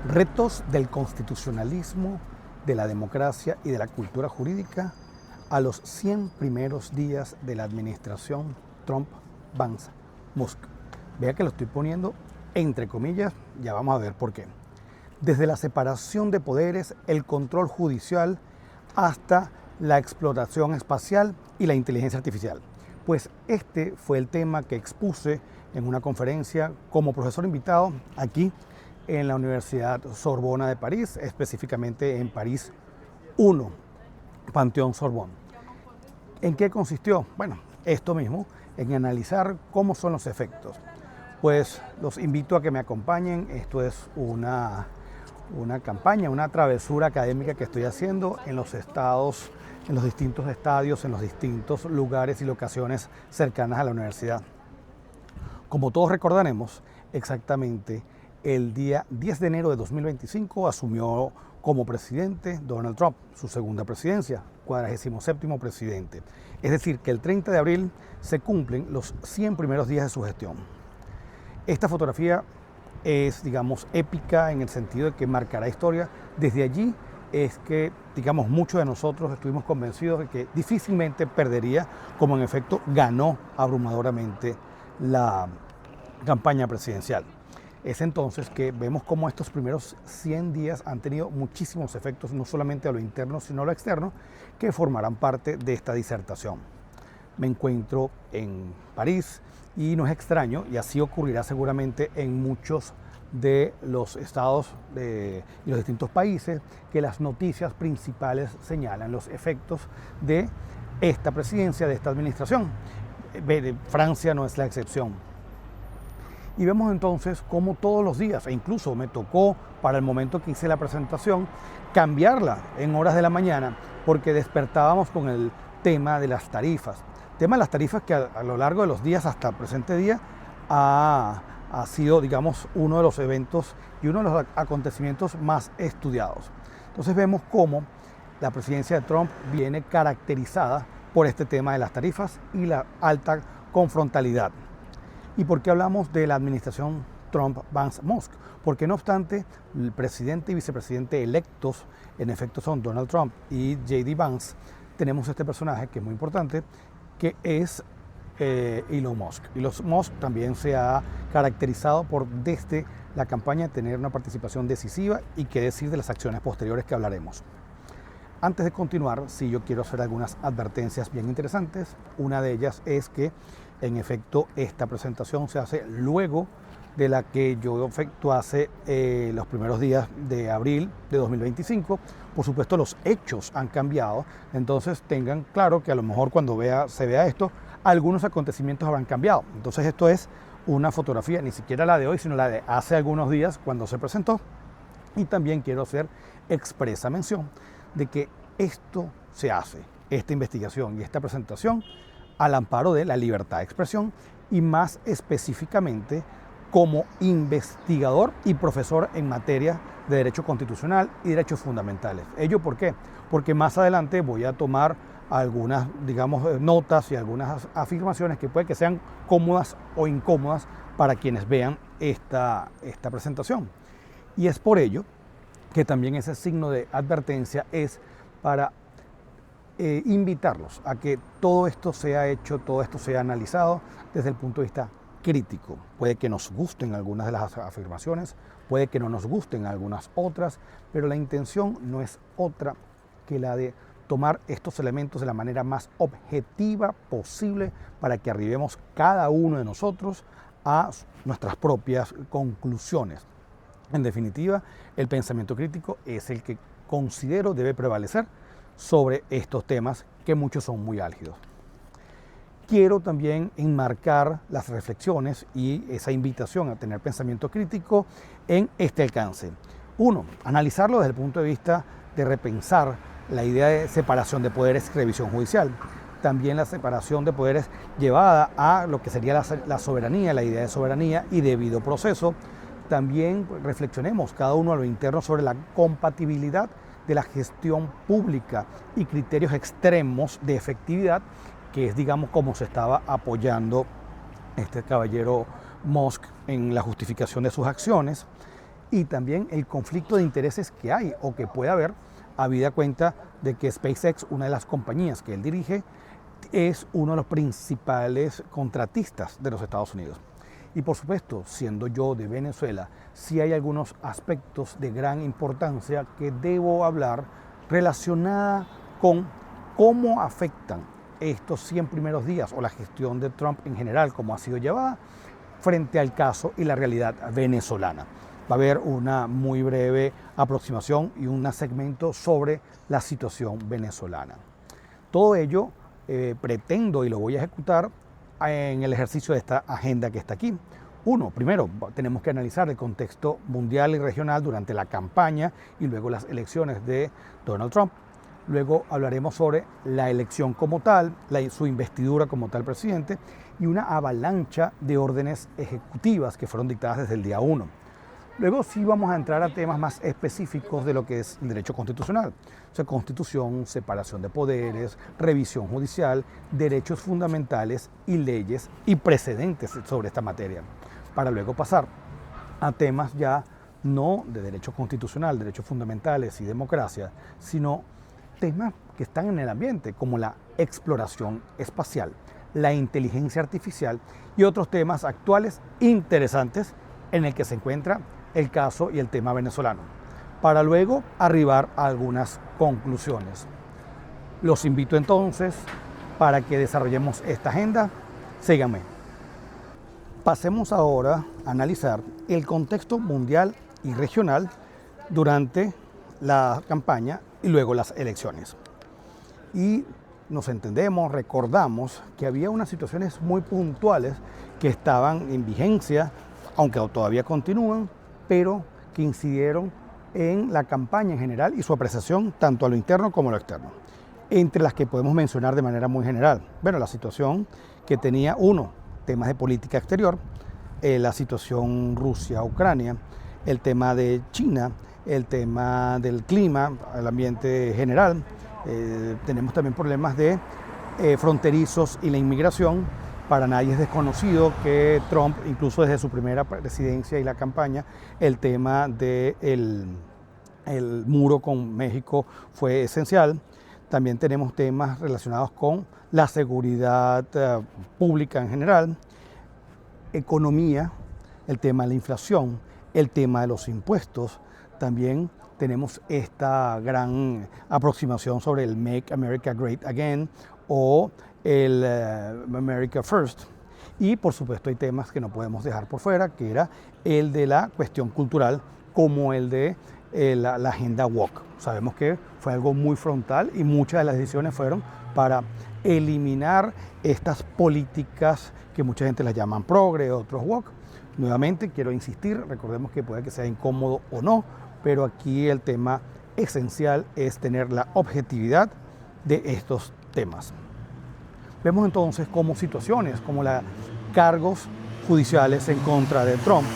Retos del constitucionalismo, de la democracia y de la cultura jurídica a los 100 primeros días de la administración Trump-Vance-Musk. Vea que lo estoy poniendo entre comillas, ya vamos a ver por qué. Desde la separación de poderes, el control judicial, hasta la exploración espacial y la inteligencia artificial. Pues este fue el tema que expuse en una conferencia como profesor invitado aquí en la Universidad Sorbona de París, específicamente en París 1, Panteón Sorbonne. ¿En qué consistió? Bueno, esto mismo, en analizar cómo son los efectos. Pues los invito a que me acompañen. Esto es una campaña, una travesura académica que estoy haciendo en los estados, en los distintos estadios, en los distintos lugares y locaciones cercanas a la universidad. Como todos recordaremos, exactamente el día 10 de enero de 2025 asumió como presidente Donald Trump, su segunda presidencia, 47º presidente. Es decir, que el 30 de abril se cumplen los 100 primeros días de su gestión. Esta fotografía es, digamos, épica en el sentido de que marcará historia. Desde allí es que, digamos, muchos de nosotros estuvimos convencidos de que difícilmente perdería, como en efecto ganó abrumadoramente la campaña presidencial. Es entonces que vemos cómo estos primeros 100 días han tenido muchísimos efectos, no solamente a lo interno, sino a lo externo, que formarán parte de esta disertación. Me encuentro en París y no es extraño, y así ocurrirá seguramente en muchos de los estados y los distintos países, que las noticias principales señalan los efectos de esta presidencia, de esta administración. Francia no es la excepción. Y vemos entonces cómo todos los días, e incluso me tocó para el momento que hice la presentación, cambiarla en horas de la mañana, porque despertábamos con el tema de las tarifas. Tema de las tarifas que a lo largo de los días hasta el presente día ha sido, digamos, uno de los eventos y uno de los acontecimientos más estudiados. Entonces vemos cómo la presidencia de Trump viene caracterizada por este tema de las tarifas y la alta confrontalidad. ¿Y por qué hablamos de la administración Trump-Vance-Musk? Porque no obstante, el presidente y vicepresidente electos, en efecto, son Donald Trump y J.D. Vance, tenemos este personaje que es muy importante, que es Elon Musk. Elon Musk también se ha caracterizado por, desde la campaña, tener una participación decisiva, y qué decir de las acciones posteriores que hablaremos. Antes de continuar, sí, yo quiero hacer algunas advertencias bien interesantes. Una de ellas es que, en efecto, esta presentación se hace luego de la que yo efectuase los primeros días de abril de 2025. Por supuesto, los hechos han cambiado, entonces tengan claro que a lo mejor cuando se vea esto, algunos acontecimientos habrán cambiado. Entonces esto es una fotografía, ni siquiera la de hoy, sino la de hace algunos días cuando se presentó. Y también quiero hacer expresa mención de que esto se hace, esta investigación y esta presentación, al amparo de la libertad de expresión, y más específicamente como investigador y profesor en materia de derecho constitucional y derechos fundamentales. ¿Ello por qué? Porque más adelante voy a tomar algunas, digamos, notas y algunas afirmaciones que puede que sean cómodas o incómodas para quienes vean esta presentación. Y es por ello que también ese signo de advertencia es para invitarlos a que todo esto sea hecho, todo esto sea analizado desde el punto de vista crítico. Puede que nos gusten algunas de las afirmaciones, puede que no nos gusten algunas otras, pero la intención no es otra que la de tomar estos elementos de la manera más objetiva posible para que arribemos cada uno de nosotros a nuestras propias conclusiones. En definitiva, el pensamiento crítico es el que considero debe prevalecer sobre estos temas, que muchos son muy álgidos. Quiero también enmarcar las reflexiones y esa invitación a tener pensamiento crítico en este alcance. Uno, analizarlo desde el punto de vista de repensar la idea de separación de poderes y revisión judicial. También la separación de poderes llevada a lo que sería la soberanía, la idea de soberanía y debido proceso. También reflexionemos cada uno a lo interno sobre la compatibilidad de la gestión pública y criterios extremos de efectividad, que es, digamos, como se estaba apoyando este caballero Musk en la justificación de sus acciones. y también el conflicto de intereses que hay o que puede haber, habida cuenta de que SpaceX, una de las compañías que él dirige, es uno de los principales contratistas de los Estados Unidos. Y por supuesto, siendo yo de Venezuela, sí hay algunos aspectos de gran importancia que debo hablar relacionada con cómo afectan estos 100 primeros días o la gestión de Trump en general, cómo ha sido llevada frente al caso y la realidad venezolana. Va a haber una muy breve aproximación y un segmento sobre la situación venezolana. Todo ello pretendo y lo voy a ejecutar en el ejercicio de esta agenda que está aquí. Primero tenemos que analizar el contexto mundial y regional durante la campaña y luego las elecciones de Donald Trump. Luego hablaremos sobre la elección como tal, su investidura como tal presidente y una avalancha de órdenes ejecutivas que fueron dictadas desde el día 1. Luego sí vamos a entrar a temas más específicos de lo que es el derecho constitucional. O sea, constitución, separación de poderes, revisión judicial, derechos fundamentales y leyes y precedentes sobre esta materia. Para luego pasar a temas ya no de derecho constitucional, derechos fundamentales y democracia, sino temas que están en el ambiente, como la exploración espacial, la inteligencia artificial y otros temas actuales interesantes en el que se encuentra el caso y el tema venezolano, para luego arribar a algunas conclusiones. Los invito entonces para que desarrollemos esta agenda. Síganme. Pasemos ahora a analizar el contexto mundial y regional durante la campaña y luego las elecciones. Y nos entendemos, recordamos que había unas situaciones muy puntuales que estaban en vigencia, aunque todavía continúan, pero que incidieron en la campaña en general y su apreciación tanto a lo interno como a lo externo. Entre las que podemos mencionar de manera muy general, la situación que tenía temas de política exterior, la situación Rusia-Ucrania, el tema de China, el tema del clima, el ambiente general. Tenemos también problemas de fronterizos y la inmigración. Para nadie es desconocido que Trump, incluso desde su primera presidencia y la campaña, el tema del muro con México fue esencial. También tenemos temas relacionados con la seguridad pública en general, economía, el tema de la inflación, el tema de los impuestos. También tenemos esta gran aproximación sobre el Make America Great Again o el America First. Y por supuesto hay temas que no podemos dejar por fuera, que era el de la cuestión cultural, como el de la agenda woke. Sabemos que fue algo muy frontal y muchas de las decisiones fueron para eliminar estas políticas que mucha gente las llaman progre, otros woke. Nuevamente quiero insistir, recordemos que puede que sea incómodo o no, pero aquí el tema esencial es tener la objetividad de estos temas. Vemos entonces como situaciones como los cargos judiciales en contra de Trump,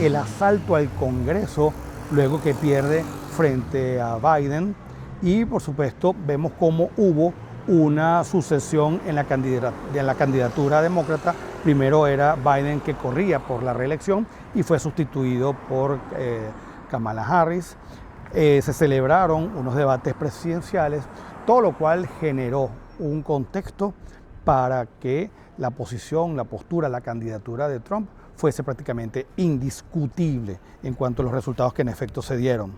el asalto al Congreso luego que pierde frente a Biden y por supuesto vemos cómo hubo una sucesión en la candidatura demócrata. Primero era Biden que corría por la reelección y fue sustituido por Kamala Harris. Se celebraron unos debates presidenciales, todo lo cual generó un contexto para que la posición, la postura, la candidatura de Trump fuese prácticamente indiscutible en cuanto a los resultados que en efecto se dieron.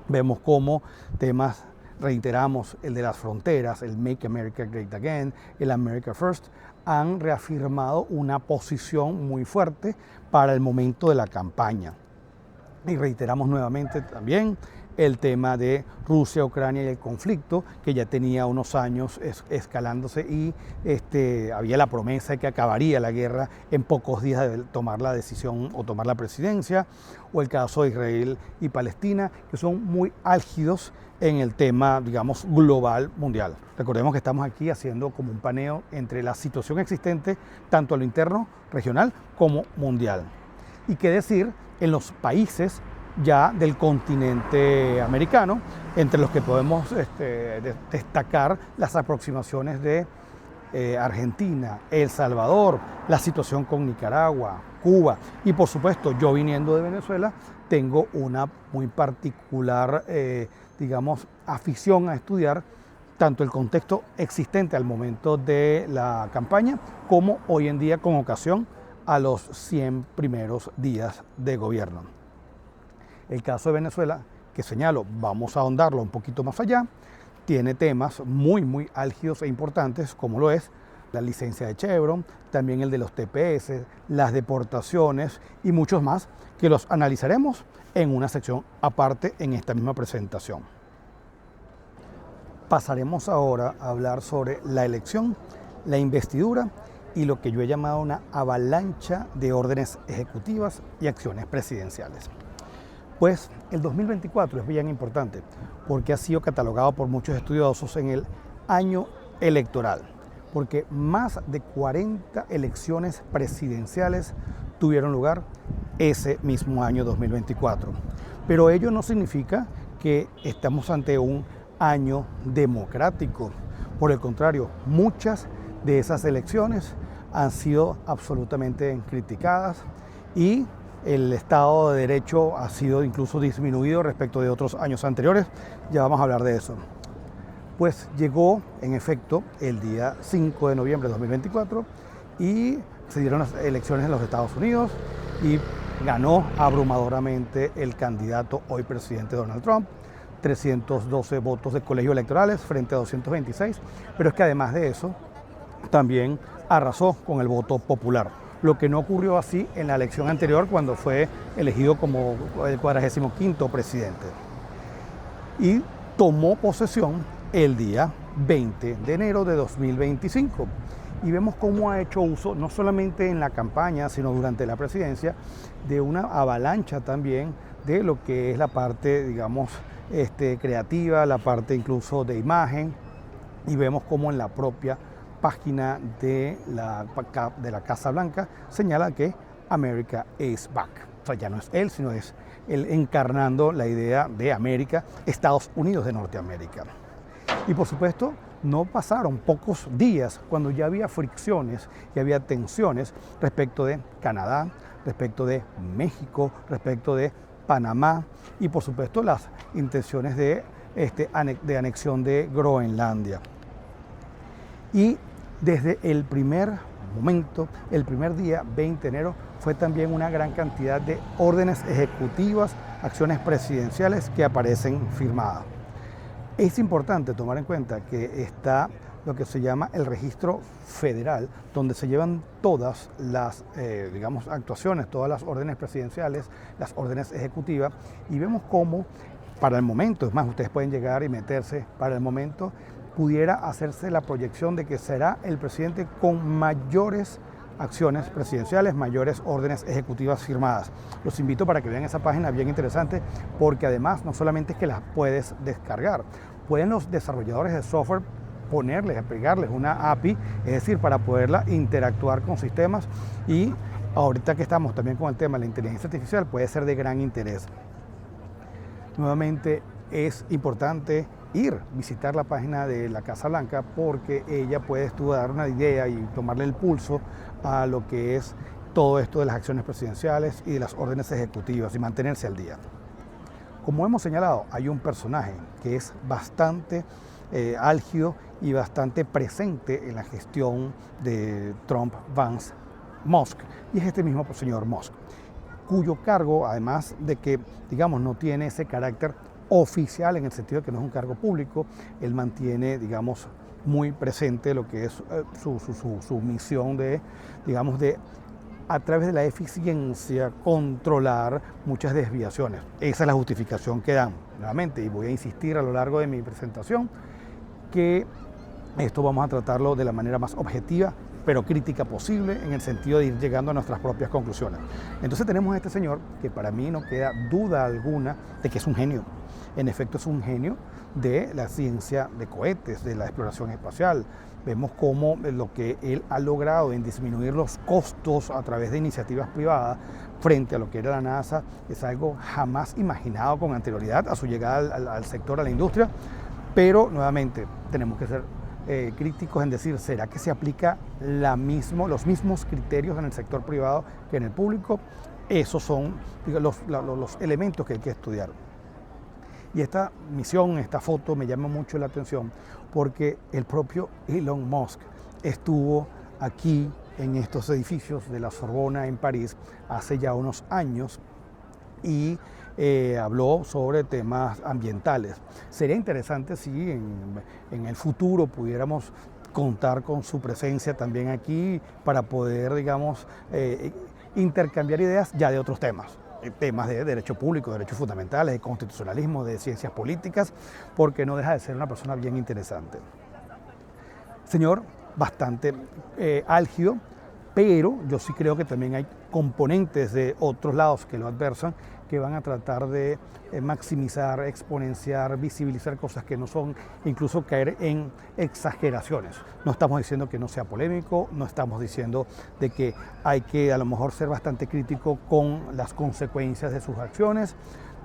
Vemos cómo temas, reiteramos, el de las fronteras, el Make America Great Again, el America First, han reafirmado una posición muy fuerte para el momento de la campaña. Y reiteramos nuevamente también el tema de Rusia, Ucrania y el conflicto, que ya tenía unos años escalándose y había la promesa de que acabaría la guerra en pocos días de tomar la decisión o tomar la presidencia, o el caso de Israel y Palestina, que son muy álgidos en el tema, digamos, global mundial. Recordemos que estamos aquí haciendo como un paneo entre la situación existente, tanto a lo interno, regional, como mundial. Y qué decir en los países ya del continente americano, entre los que podemos destacar las aproximaciones de Argentina, El Salvador, la situación con Nicaragua, Cuba. Y por supuesto, yo viniendo de Venezuela, tengo una muy particular, digamos, afición a estudiar tanto el contexto existente al momento de la campaña como hoy en día con ocasión a los 100 primeros días de gobierno. El caso de Venezuela, que señalo, vamos a ahondarlo un poquito más allá, tiene temas muy álgidos e importantes, como lo es la licencia de Chevron, también el de los TPS, las deportaciones y muchos más que los analizaremos en una sección aparte en esta misma presentación. Pasaremos ahora a hablar sobre la elección, la investidura y lo que yo he llamado una avalancha de órdenes ejecutivas y acciones presidenciales. Pues el 2024 es bien importante porque ha sido catalogado por muchos estudiosos en el año electoral, porque más de 40 elecciones presidenciales tuvieron lugar ese mismo año 2024. Pero ello no significa que estamos ante un año democrático. Por el contrario, muchas de esas elecciones han sido absolutamente criticadas y el Estado de Derecho ha sido incluso disminuido respecto de otros años anteriores. Ya vamos a hablar de eso. Pues llegó, en efecto, el día 5 de noviembre de 2024 y se dieron las elecciones en los Estados Unidos y ganó abrumadoramente el candidato hoy presidente Donald Trump, 312 votos de colegio electorales frente a 226, pero es que además de eso también arrasó con el voto popular, lo que no ocurrió así en la elección anterior cuando fue elegido como el 45º presidente. Y tomó posesión el día 20 de enero de 2025. Y vemos cómo ha hecho uso, no solamente en la campaña, sino durante la presidencia, de una avalancha también de lo que es la parte, digamos, creativa, la parte incluso de imagen. Y vemos cómo en la propia página de la Casa Blanca señala que America is back. O sea, ya no es él, sino es él encarnando la idea de América, Estados Unidos de Norteamérica. Y por supuesto, no pasaron pocos días cuando ya había fricciones y había tensiones respecto de Canadá, respecto de México, respecto de Panamá y por supuesto las intenciones de anexión de Groenlandia. Y desde el primer momento, el primer día, 20 de enero, fue también una gran cantidad de órdenes ejecutivas, acciones presidenciales que aparecen firmadas. Es importante tomar en cuenta que está lo que se llama el registro federal, donde se llevan todas las digamos, actuaciones, todas las órdenes presidenciales, las órdenes ejecutivas, y vemos cómo para el momento, es más, ustedes pueden llegar y meterse, para el momento pudiera hacerse la proyección de que será el presidente con mayores acciones presidenciales, mayores órdenes ejecutivas firmadas. Los invito para que vean esa página bien interesante, porque además no solamente es que las puedes descargar, pueden los desarrolladores de software ponerles, pegarles una API, es decir, para poderla interactuar con sistemas, y ahorita que estamos también con el tema de la inteligencia artificial puede ser de gran interés. Nuevamente es importante visitar la página de la Casa Blanca porque ella puede dar una idea y tomarle el pulso a lo que es todo esto de las acciones presidenciales y de las órdenes ejecutivas y mantenerse al día. Como hemos señalado, hay un personaje que es bastante álgido y bastante presente en la gestión de Trump, Vance, Musk, y es este mismo señor Musk, cuyo cargo, además de que, digamos, no tiene ese carácter oficial en el sentido de que no es un cargo público, él mantiene, digamos, muy presente lo que es su misión de, digamos, de a través de la eficiencia controlar muchas desviaciones. Esa es la justificación que dan. Nuevamente, y voy a insistir a lo largo de mi presentación, que esto vamos a tratarlo de la manera más objetiva, pero crítica posible, en el sentido de ir llegando a nuestras propias conclusiones. Entonces tenemos a este señor que para mí no queda duda alguna de que es un genio. En efecto, es un genio de la ciencia de cohetes, de la exploración espacial. Vemos cómo lo que él ha logrado en disminuir los costos a través de iniciativas privadas frente a lo que era la NASA es algo jamás imaginado con anterioridad a su llegada al sector, a la industria. Pero nuevamente tenemos que ser críticos en decir, ¿será que se aplica los mismos criterios en el sector privado que en el público? Esos son los elementos que hay que estudiar. Y esta misión, esta foto me llama mucho la atención porque el propio Elon Musk estuvo aquí en estos edificios de la Sorbona en París hace ya unos años y habló sobre temas ambientales. Sería interesante si en el futuro pudiéramos contar con su presencia también aquí para poder, digamos, intercambiar ideas ya de otros temas. Temas de derecho público, derechos fundamentales, de constitucionalismo, de ciencias políticas, porque no deja de ser una persona bien interesante. Señor, bastante álgido, pero yo sí creo que también hay componentes de otros lados que lo adversan, que van a tratar de maximizar, exponenciar, visibilizar cosas que no son, incluso caer en exageraciones. No estamos diciendo que no sea polémico, no estamos diciendo de que hay que a lo mejor ser bastante crítico con las consecuencias de sus acciones,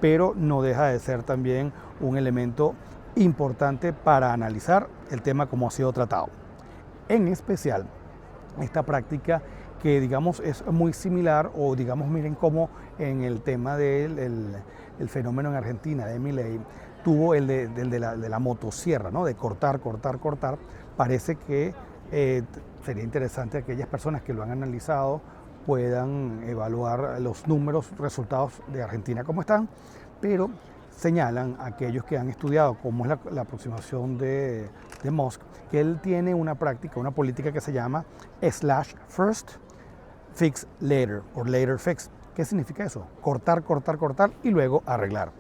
pero no deja de ser también un elemento importante para analizar el tema como ha sido tratado. En especial, esta práctica que digamos es muy similar, o digamos miren cómo en el tema del fenómeno en Argentina de Milei tuvo el de la motosierra, ¿no? De cortar. Parece que sería interesante que aquellas personas que lo han analizado puedan evaluar los números, resultados de Argentina como están, pero señalan aquellos que han estudiado cómo es la aproximación de Musk, que él tiene una práctica, una política que se llama slash first, fix later o later fix. ¿Qué significa eso? Cortar y luego arreglar.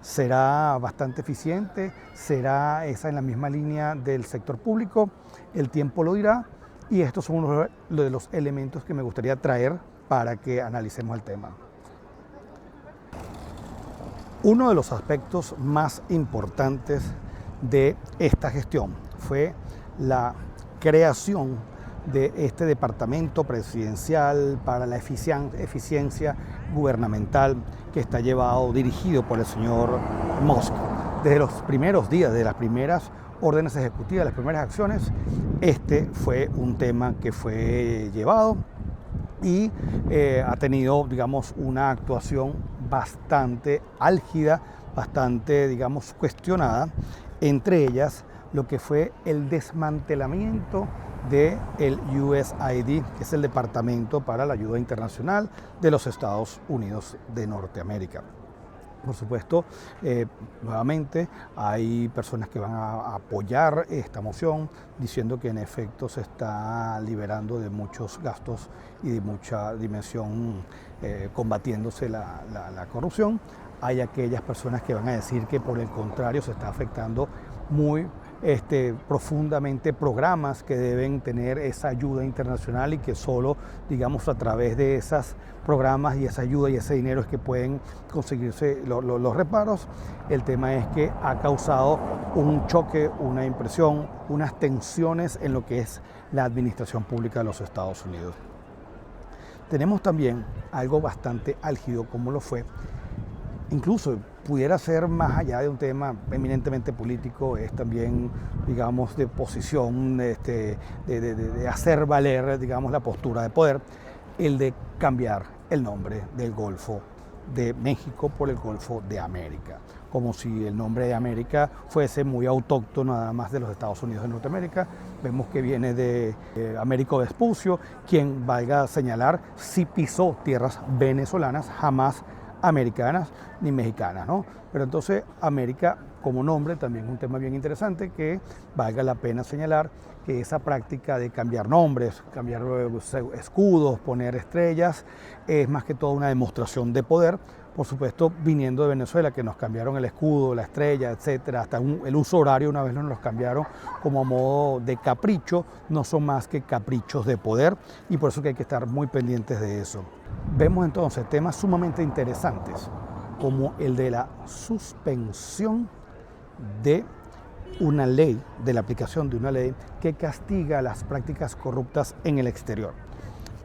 ¿Será bastante eficiente? ¿Será esa en la misma línea del sector público? El tiempo lo dirá, y estos son uno de los elementos que me gustaría traer para que analicemos el tema. Uno de los aspectos más importantes de esta gestión fue la creación de este departamento presidencial para la eficiencia gubernamental que está dirigido por el señor Musk. Desde los primeros días, de las primeras órdenes ejecutivas, las primeras acciones, este fue un tema que fue llevado y ha tenido, digamos, una actuación bastante álgida, bastante, digamos, cuestionada, entre ellas lo que fue el desmantelamiento del USAID, que es el Departamento para la Ayuda Internacional de los Estados Unidos de Norteamérica. Por supuesto, nuevamente hay personas que van a apoyar esta moción diciendo que en efecto se está liberando de muchos gastos y de mucha dimensión combatiéndose la corrupción. Hay aquellas personas que van a decir que por el contrario se está afectando muy profundamente programas que deben tener esa ayuda internacional y que solo, digamos, a través de esos programas y esa ayuda y ese dinero es que pueden conseguirse los reparos. El tema es que ha causado un choque, una impresión, unas tensiones en lo que es la administración pública de los Estados Unidos. Tenemos también algo bastante álgido como lo fue, incluso pudiera ser más allá de un tema eminentemente político, es también, digamos, de posición, de hacer valer, digamos, la postura de poder, el de cambiar el nombre del Golfo de México por el Golfo de América, como si el nombre de América fuese muy autóctono nada más de los Estados Unidos de Norteamérica. Vemos que viene de Américo Vespucio, quien, valga señalar, sí pisó tierras venezolanas, jamás americanas ni mexicanas, ¿no? Pero entonces América como nombre también es un tema bien interesante que valga la pena señalar que esa práctica de cambiar nombres, cambiar escudos, poner estrellas, es más que todo una demostración de poder. Por supuesto, viniendo de Venezuela, que nos cambiaron el escudo, la estrella, etcétera, hasta el uso horario una vez nos los cambiaron como a modo de capricho, no son más que caprichos de poder, y por eso que hay que estar muy pendientes de eso. Vemos entonces temas sumamente interesantes, como el de la suspensión de una ley, de la aplicación de una ley que castiga las prácticas corruptas en el exterior.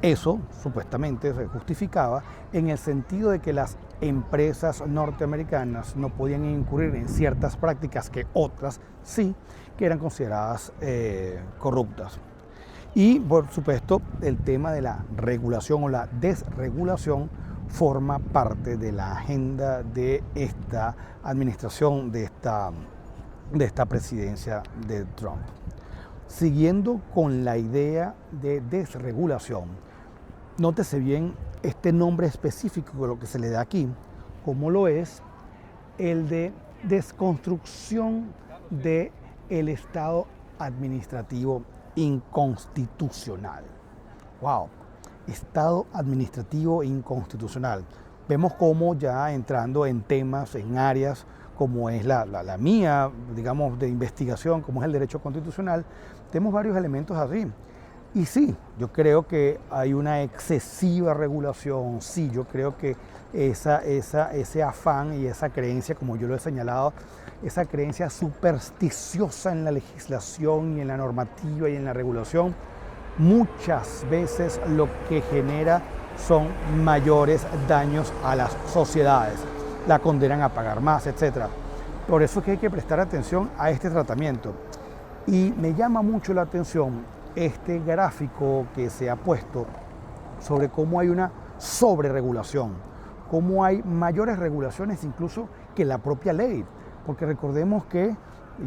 Eso supuestamente se justificaba en el sentido de que las empresas norteamericanas no podían incurrir en ciertas prácticas que otras sí, que eran consideradas corruptas. Y por supuesto el tema de la regulación o la desregulación forma parte de la agenda de esta administración, de esta presidencia de Trump. Siguiendo con la idea de desregulación, nótese bien este nombre específico de lo que se le da aquí, como lo es el de desconstrucción del Estado administrativo inconstitucional. ¡Wow! Estado administrativo inconstitucional. Vemos cómo ya entrando en temas, en áreas como es la mía, digamos, de investigación, como es el derecho constitucional, tenemos varios elementos así. Y sí, yo creo que hay una excesiva regulación, sí, yo creo que ese afán y esa creencia, como yo lo he señalado, esa creencia supersticiosa en la legislación y en la normativa y en la regulación, muchas veces lo que genera son mayores daños a las sociedades, la condenan a pagar más, etc. Por eso es que hay que prestar atención a este tratamiento. Y me llama mucho la atención este gráfico que se ha puesto sobre cómo hay una sobreregulación, cómo hay mayores regulaciones incluso que la propia ley, porque recordemos que,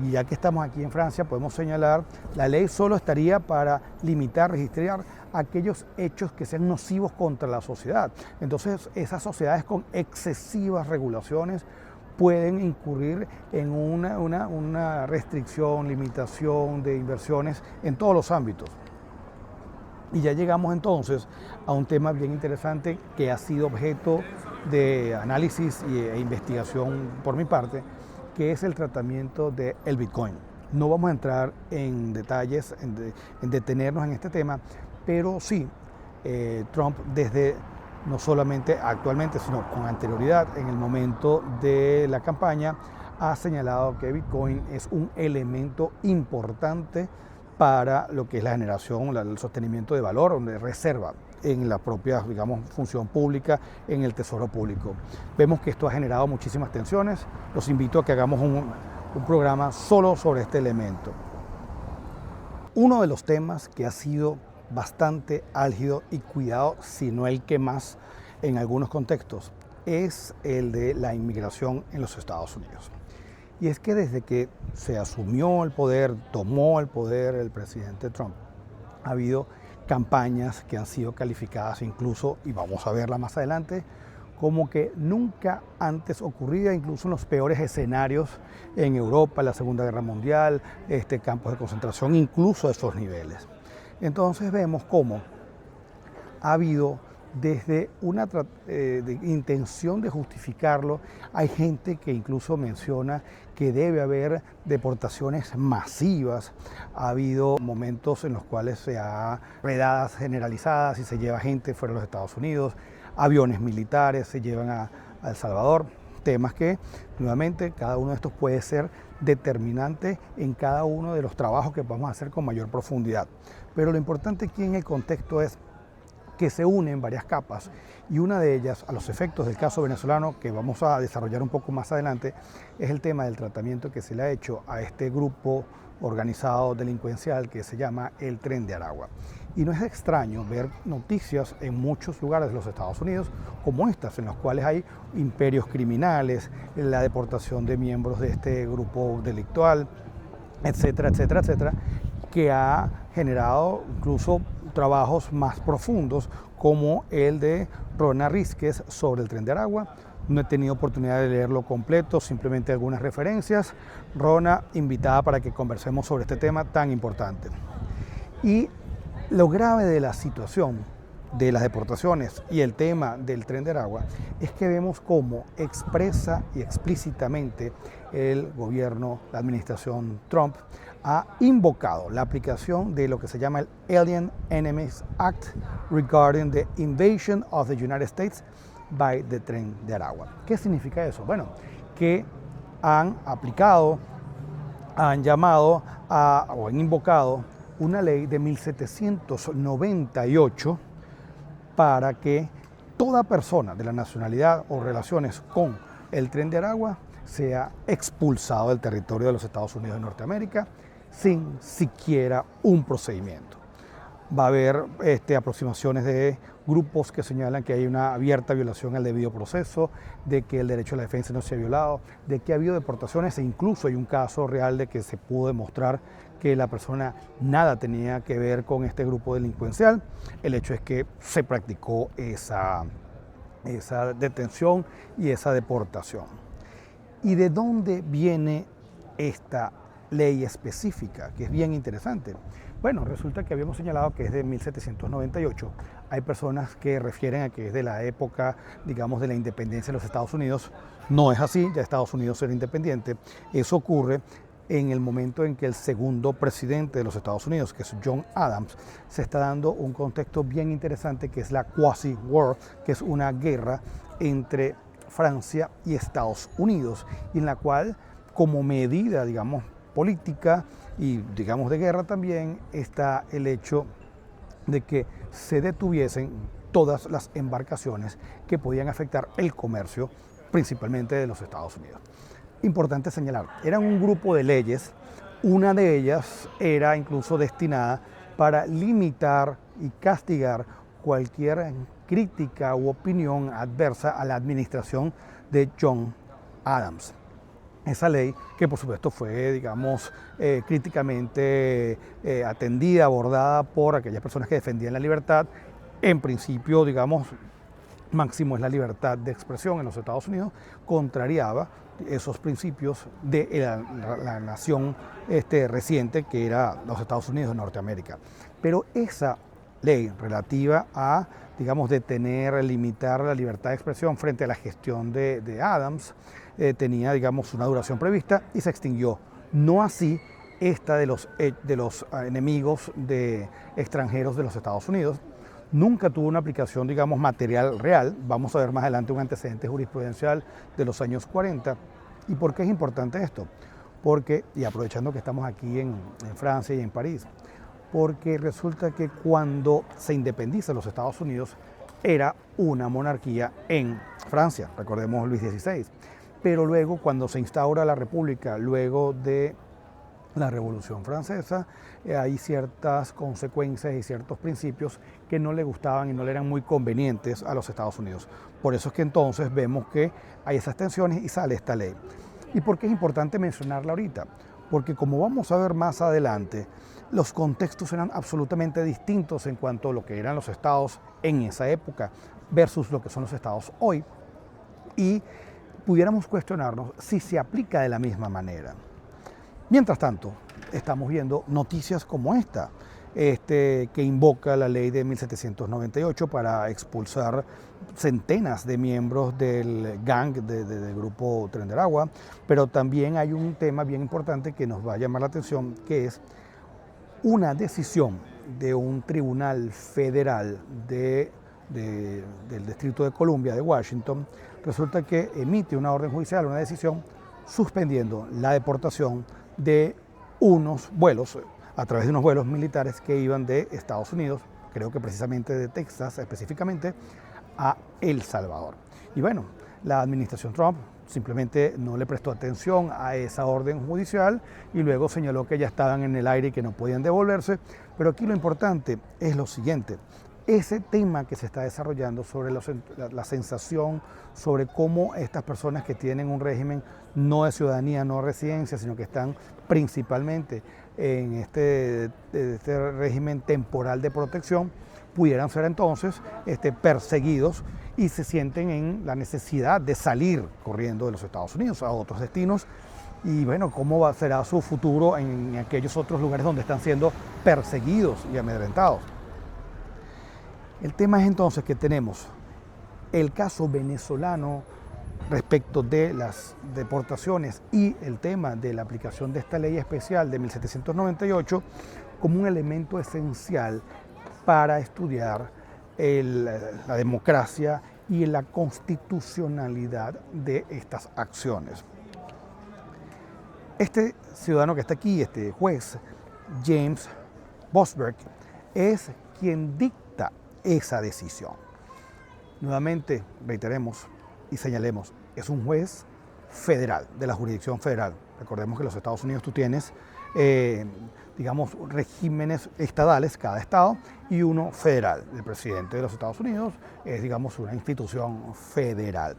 y ya que estamos aquí en Francia, podemos señalar, la ley solo estaría para limitar, registrar aquellos hechos que sean nocivos contra la sociedad. Entonces, esas sociedades con excesivas regulaciones pueden incurrir en una restricción, limitación de inversiones en todos los ámbitos. Y ya llegamos entonces a un tema bien interesante que ha sido objeto de análisis e investigación por mi parte, que es el tratamiento del Bitcoin. No vamos a entrar en detalles, en detenernos en este tema, pero sí, Trump desde no solamente actualmente, sino con anterioridad, en el momento de la campaña, ha señalado que Bitcoin es un elemento importante para lo que es la generación, el sostenimiento de valor, de reserva en la propia, digamos, función pública, en el tesoro público. Vemos que esto ha generado muchísimas tensiones. Los invito a que hagamos un programa solo sobre este elemento. Uno de los temas que ha sido bastante álgido y cuidado, si no el que más en algunos contextos, es el de la inmigración en los Estados Unidos. Y es que desde que se asumió el poder, tomó el poder el presidente Trump, ha habido campañas que han sido calificadas incluso, y vamos a verla más adelante, como que nunca antes ocurrida, incluso en los peores escenarios en Europa, la Segunda Guerra Mundial, campos de concentración, incluso a esos niveles. Entonces vemos cómo ha habido desde una intención de justificarlo, hay gente que incluso menciona que debe haber deportaciones masivas. Ha habido momentos en los cuales se ha redadas generalizadas y se lleva gente fuera de los Estados Unidos, aviones militares se llevan a El Salvador, temas que nuevamente cada uno de estos puede ser determinante en cada uno de los trabajos que vamos a hacer con mayor profundidad. Pero lo importante aquí en el contexto es que se unen varias capas y una de ellas, a los efectos del caso venezolano, que vamos a desarrollar un poco más adelante, es el tema del tratamiento que se le ha hecho a este grupo organizado delincuencial que se llama el Tren de Aragua. Y no es extraño ver noticias en muchos lugares de los Estados Unidos como estas, en las cuales hay imperios criminales, la deportación de miembros de este grupo delictual, etcétera, etcétera, etcétera, que ha generado incluso trabajos más profundos como el de Rona Rísquez sobre el Tren de Aragua. No he tenido oportunidad de leerlo completo, simplemente algunas referencias. Rona, invitada para que conversemos sobre este tema tan importante. Y lo grave de la situación de las deportaciones y el tema del Tren de Aragua es que vemos cómo expresa y explícitamente el gobierno, la administración Trump, ha invocado la aplicación de lo que se llama el Alien Enemies Act regarding the invasion of the United States by the Tren de Aragua. ¿Qué significa eso? Bueno, que han aplicado, han llamado o han invocado una ley de 1798 para que toda persona de la nacionalidad o relaciones con el Tren de Aragua sea expulsado del territorio de los Estados Unidos de Norteamérica sin siquiera un procedimiento. Va a haber aproximaciones de grupos que señalan que hay una abierta violación al debido proceso, de que el derecho a la defensa no se ha violado, de que ha habido deportaciones e incluso hay un caso real de que se pudo demostrar que la persona nada tenía que ver con este grupo delincuencial. El hecho es que se practicó esa detención y esa deportación. ¿Y de dónde viene esta ley específica? Que es bien interesante. Bueno, resulta que habíamos señalado que es de 1798. Hay personas que refieren a que es de la época, digamos, de la independencia de los Estados Unidos. No es así, ya Estados Unidos era independiente. Eso ocurre en el momento en que el segundo presidente de los Estados Unidos, que es John Adams, se está dando un contexto bien interesante que es la Quasi-War, que es una guerra entre Francia y Estados Unidos, y en la cual, como medida, digamos, política y, digamos, de guerra también, está el hecho de que se detuviesen todas las embarcaciones que podían afectar el comercio, principalmente de los Estados Unidos. Importante señalar, eran un grupo de leyes, una de ellas era incluso destinada para limitar y castigar cualquier crítica u opinión adversa a la administración de John Adams. Esa ley, que por supuesto fue, digamos, críticamente atendida, abordada por aquellas personas que defendían la libertad, en principio, digamos, máximo es la libertad de expresión en los Estados Unidos, contrariaba esos principios de la nación reciente que era los Estados Unidos de Norteamérica. Pero esa ley relativa a, digamos, detener, limitar la libertad de expresión frente a la gestión de Adams, tenía, digamos, una duración prevista y se extinguió. No así esta de los enemigos extranjeros de los Estados Unidos. Nunca tuvo una aplicación, digamos, material real. Vamos a ver más adelante un antecedente jurisprudencial de los años 40. ¿Y por qué es importante esto? Porque, y aprovechando que estamos aquí en Francia y en París, porque resulta que cuando se independiza los Estados Unidos, era una monarquía en Francia, recordemos Luis XVI. Pero luego, cuando se instaura la República, luego de la Revolución Francesa, hay ciertas consecuencias y ciertos principios que no le gustaban y no le eran muy convenientes a los Estados Unidos. Por eso es que entonces vemos que hay esas tensiones y sale esta ley. ¿Y por qué es importante mencionarla ahorita? Porque como vamos a ver más adelante, los contextos eran absolutamente distintos en cuanto a lo que eran los estados en esa época versus lo que son los estados hoy. Y pudiéramos cuestionarnos si se aplica de la misma manera. Mientras tanto, estamos viendo noticias como esta, que invoca la ley de 1798 para expulsar centenas de miembros del gang del grupo Tren de Aragua, pero también hay un tema bien importante que nos va a llamar la atención, que es una decisión de un tribunal federal del Distrito de Columbia de Washington. Resulta que emite una orden judicial, una decisión suspendiendo la deportación de unos vuelos, a través de unos vuelos militares que iban de Estados Unidos, creo que precisamente de Texas específicamente, a El Salvador. Y bueno, la administración Trump simplemente no le prestó atención a esa orden judicial y luego señaló que ya estaban en el aire y que no podían devolverse. Pero aquí lo importante es lo siguiente: ese tema que se está desarrollando sobre la sensación sobre cómo estas personas que tienen un régimen no de ciudadanía, no de residencia, sino que están principalmente en este régimen temporal de protección, pudieran ser entonces perseguidos y se sienten en la necesidad de salir corriendo de los Estados Unidos a otros destinos. Y bueno, ¿cómo será su futuro en aquellos otros lugares donde están siendo perseguidos y amedrentados? El tema es entonces que tenemos el caso venezolano respecto de las deportaciones y el tema de la aplicación de esta ley especial de 1798 como un elemento esencial para estudiar la democracia y la constitucionalidad de estas acciones. Este ciudadano que está aquí, este juez, James Boasberg, es quien dicta esa decisión. Nuevamente, reiteremos y señalemos, es un juez federal, de la jurisdicción federal. Recordemos que en los Estados Unidos tú tienes, digamos, regímenes estadales, cada estado, y uno federal. El presidente de los Estados Unidos es, digamos, una institución federal.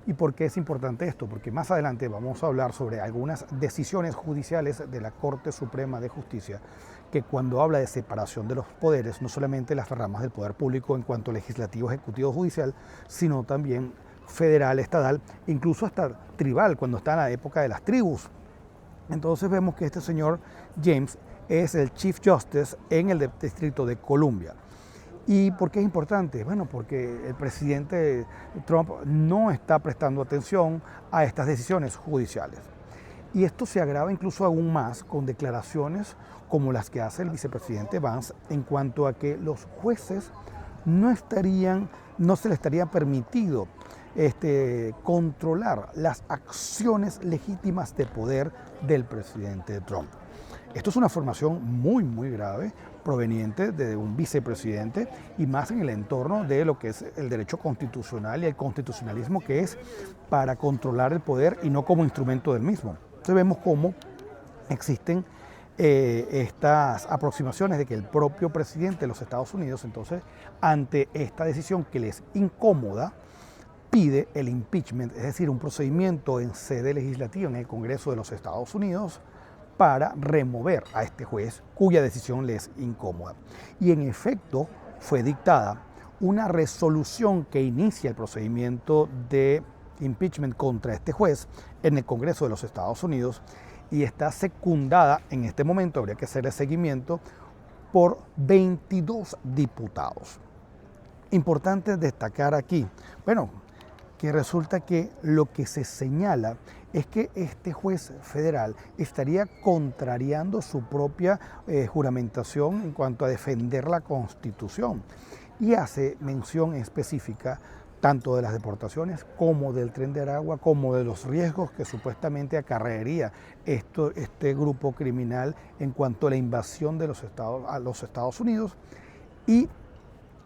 ¿Y por qué es importante esto? Porque más adelante vamos a hablar sobre algunas decisiones judiciales de la Corte Suprema de Justicia, que cuando habla de separación de los poderes, no solamente las ramas del poder público en cuanto a legislativo, ejecutivo, judicial, sino también federal, estatal, incluso hasta tribal, cuando está en la época de las tribus. Entonces vemos que este señor James es el Chief Justice en el Distrito de Columbia. ¿Y por qué es importante? Bueno, porque el presidente Trump no está prestando atención a estas decisiones judiciales. Y esto se agrava incluso aún más con declaraciones como las que hace el vicepresidente Vance en cuanto a que los jueces no se les estaría permitido controlar las acciones legítimas de poder del presidente Trump. Esto es una formación muy, muy grave proveniente de un vicepresidente y más en el entorno de lo que es el derecho constitucional y el constitucionalismo, que es para controlar el poder y no como instrumento del mismo. Entonces vemos cómo existen estas aproximaciones de que el propio presidente de los Estados Unidos, entonces, ante esta decisión que les incómoda, pide el impeachment, es decir, un procedimiento en sede legislativa en el Congreso de los Estados Unidos para remover a este juez cuya decisión les incómoda. Y en efecto fue dictada una resolución que inicia el procedimiento de impeachment contra este juez en el Congreso de los Estados Unidos y está secundada en este momento, habría que hacerle seguimiento, por 22 diputados. Importante destacar aquí, bueno, que resulta que lo que se señala es que este juez federal estaría contrariando su propia juramentación en cuanto a defender la Constitución y hace mención específica tanto de las deportaciones como del Tren de Aragua, como de los riesgos que supuestamente acarrearía este grupo criminal en cuanto a la invasión de los Estados Unidos, y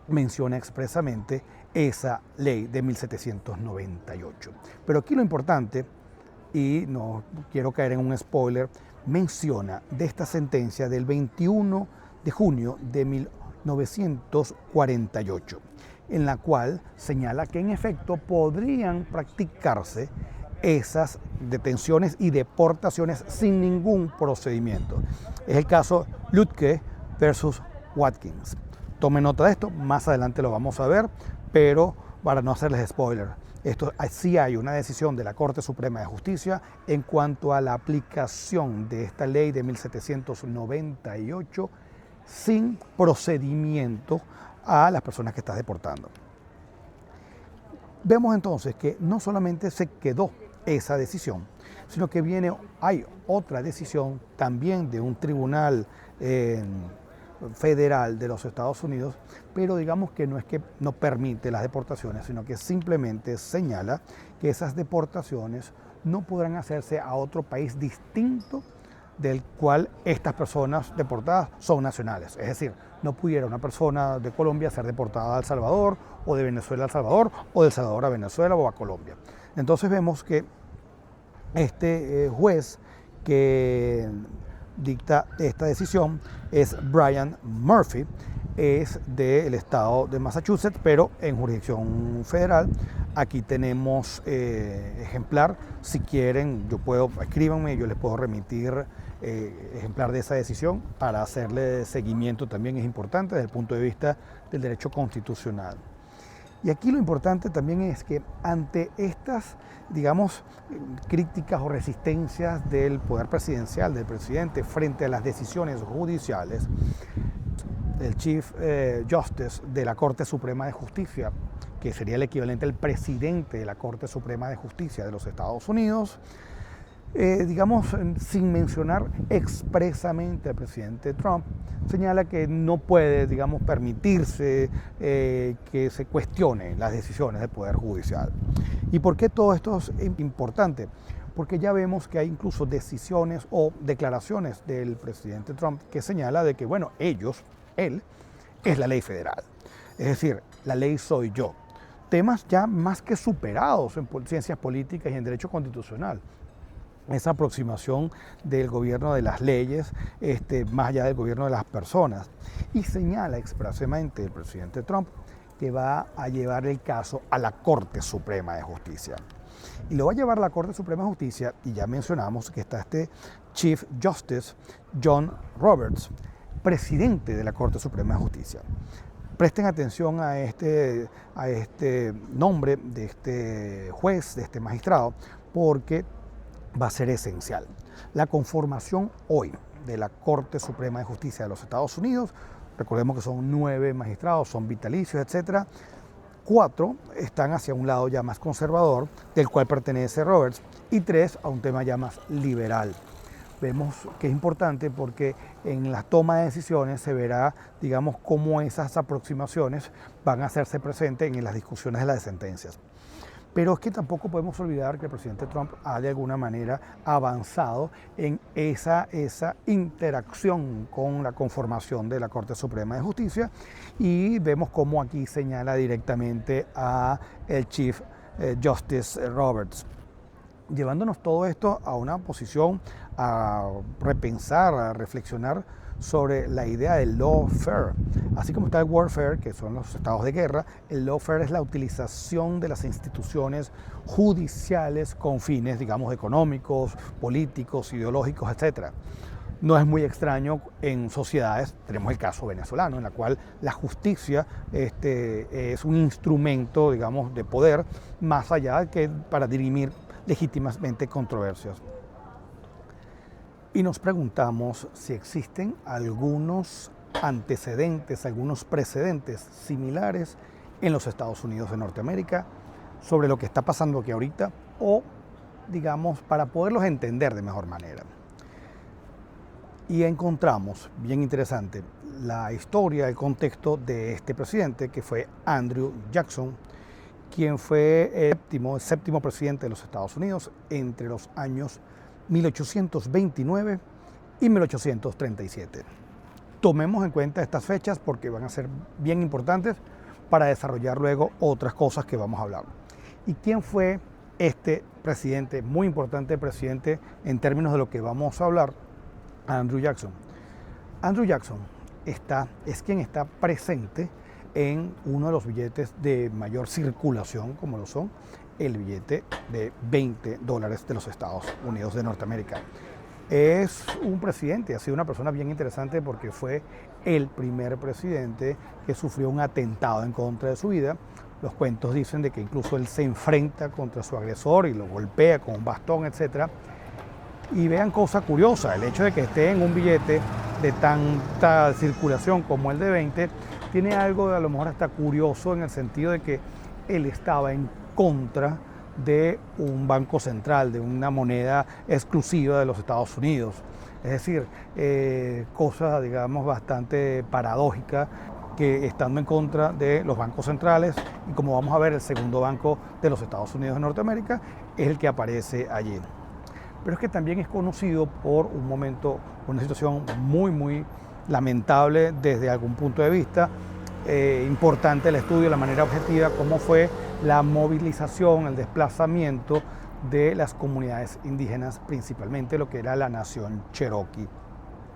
menciona expresamente esa ley de 1798. Pero aquí lo importante, y no quiero caer en un spoiler, menciona de esta sentencia del 21 de junio de 1948, en la cual señala que en efecto podrían practicarse esas detenciones y deportaciones sin ningún procedimiento. Es el caso Lutke versus Watkins. Tome nota de esto, más adelante lo vamos a ver, pero para no hacerles spoiler, sí hay una decisión de la Corte Suprema de Justicia en cuanto a la aplicación de esta ley de 1798 sin procedimiento a las personas que estás deportando. Vemos entonces que no solamente se quedó esa decisión, sino que hay otra decisión también de un tribunal federal de los Estados Unidos, pero digamos que no es que no permite las deportaciones, sino que simplemente señala que esas deportaciones no podrán hacerse a otro país distinto del cual estas personas deportadas son nacionales. Es decir, no pudiera una persona de Colombia ser deportada a El Salvador, o de Venezuela a El Salvador, o de El Salvador a Venezuela o a Colombia. Entonces vemos que este juez que dicta esta decisión es Brian Murphy, es del estado de Massachusetts, pero en jurisdicción federal. Aquí tenemos ejemplar, si quieren, escríbanme, yo les puedo remitir ejemplar de esa decisión para hacerle seguimiento. También es importante desde el punto de vista del derecho constitucional. Y aquí lo importante también es que ante estas, digamos, críticas o resistencias del poder presidencial, del presidente, frente a las decisiones judiciales, el Chief Justice de la Corte Suprema de Justicia, que sería el equivalente al presidente de la Corte Suprema de Justicia de los Estados Unidos, digamos, sin mencionar expresamente al presidente Trump, señala que no puede, digamos, permitirse que se cuestione las decisiones del Poder Judicial. ¿Y por qué todo esto es importante? Porque ya vemos que hay incluso decisiones o declaraciones del presidente Trump que señala de que, bueno, él es la ley federal. Es decir, la ley soy yo. temas ya más que superados en ciencias políticas y en derecho constitucional. Esa aproximación del gobierno de las leyes, más allá del gobierno de las personas. Y señala expresamente el presidente Trump que va a llevar el caso a la Corte Suprema de Justicia. Y lo va a llevar a la Corte Suprema de Justicia, y ya mencionamos que está este Chief Justice John Roberts, presidente de la Corte Suprema de Justicia. Presten atención a este nombre de este juez, de este magistrado, porque va a ser esencial. La conformación hoy de la Corte Suprema de Justicia de los Estados Unidos, recordemos que son 9 magistrados, son vitalicios, etc. 4 están hacia un lado ya más conservador, del cual pertenece Roberts, y 3 a un tema ya más liberal. Vemos que es importante porque en la toma de decisiones se verá, digamos, cómo esas aproximaciones van a hacerse presentes en las discusiones de las sentencias. Pero es que tampoco podemos olvidar que el presidente Trump ha de alguna manera avanzado en esa interacción con la conformación de la Corte Suprema de Justicia, y vemos cómo aquí señala directamente a el Chief Justice Roberts, llevándonos todo esto a una posición a repensar, a reflexionar sobre la idea del lawfare. Así como está el warfare, que son los estados de guerra, el lawfare es la utilización de las instituciones judiciales con fines, digamos, económicos, políticos, ideológicos, etc. No es muy extraño en sociedades, tenemos el caso venezolano, en la cual la justicia es un instrumento, digamos, de poder, más allá que para dirimir legítimamente controversias. Y nos preguntamos si existen algunos antecedentes, algunos precedentes similares en los Estados Unidos de Norteamérica sobre lo que está pasando aquí ahorita, o, digamos, para poderlos entender de mejor manera. Y encontramos, bien interesante, la historia, el contexto de este presidente, que fue Andrew Jackson, quien fue el séptimo presidente de los Estados Unidos entre los años 1829 y 1837. Tomemos en cuenta estas fechas porque van a ser bien importantes para desarrollar luego otras cosas que vamos a hablar. ¿Y quién fue este presidente, muy importante presidente en términos de lo que vamos a hablar? Andrew Jackson. Andrew Jackson es quien está presente en uno de los billetes de mayor circulación, como lo son el billete de $20 de los Estados Unidos de Norteamérica. Es un presidente, ha sido una persona bien interesante porque fue el primer presidente que sufrió un atentado en contra de su vida. Los cuentos dicen de que incluso él se enfrenta contra su agresor y lo golpea con un bastón, etc. Y vean cosa curiosa, el hecho de que esté en un billete de tanta circulación como el de 20, tiene algo de a lo mejor hasta curioso en el sentido de que él estaba en contra de un banco central, de una moneda exclusiva de los Estados Unidos. Es decir, cosa, digamos, bastante paradójica, que estando en contra de los bancos centrales, y como vamos a ver, el segundo banco de los Estados Unidos de Norteamérica es el que aparece allí. Pero es que también es conocido por un momento, una situación muy, muy lamentable desde algún punto de vista, importante el estudio, la manera objetiva, cómo fue la movilización, el desplazamiento de las comunidades indígenas, principalmente lo que era la nación Cherokee.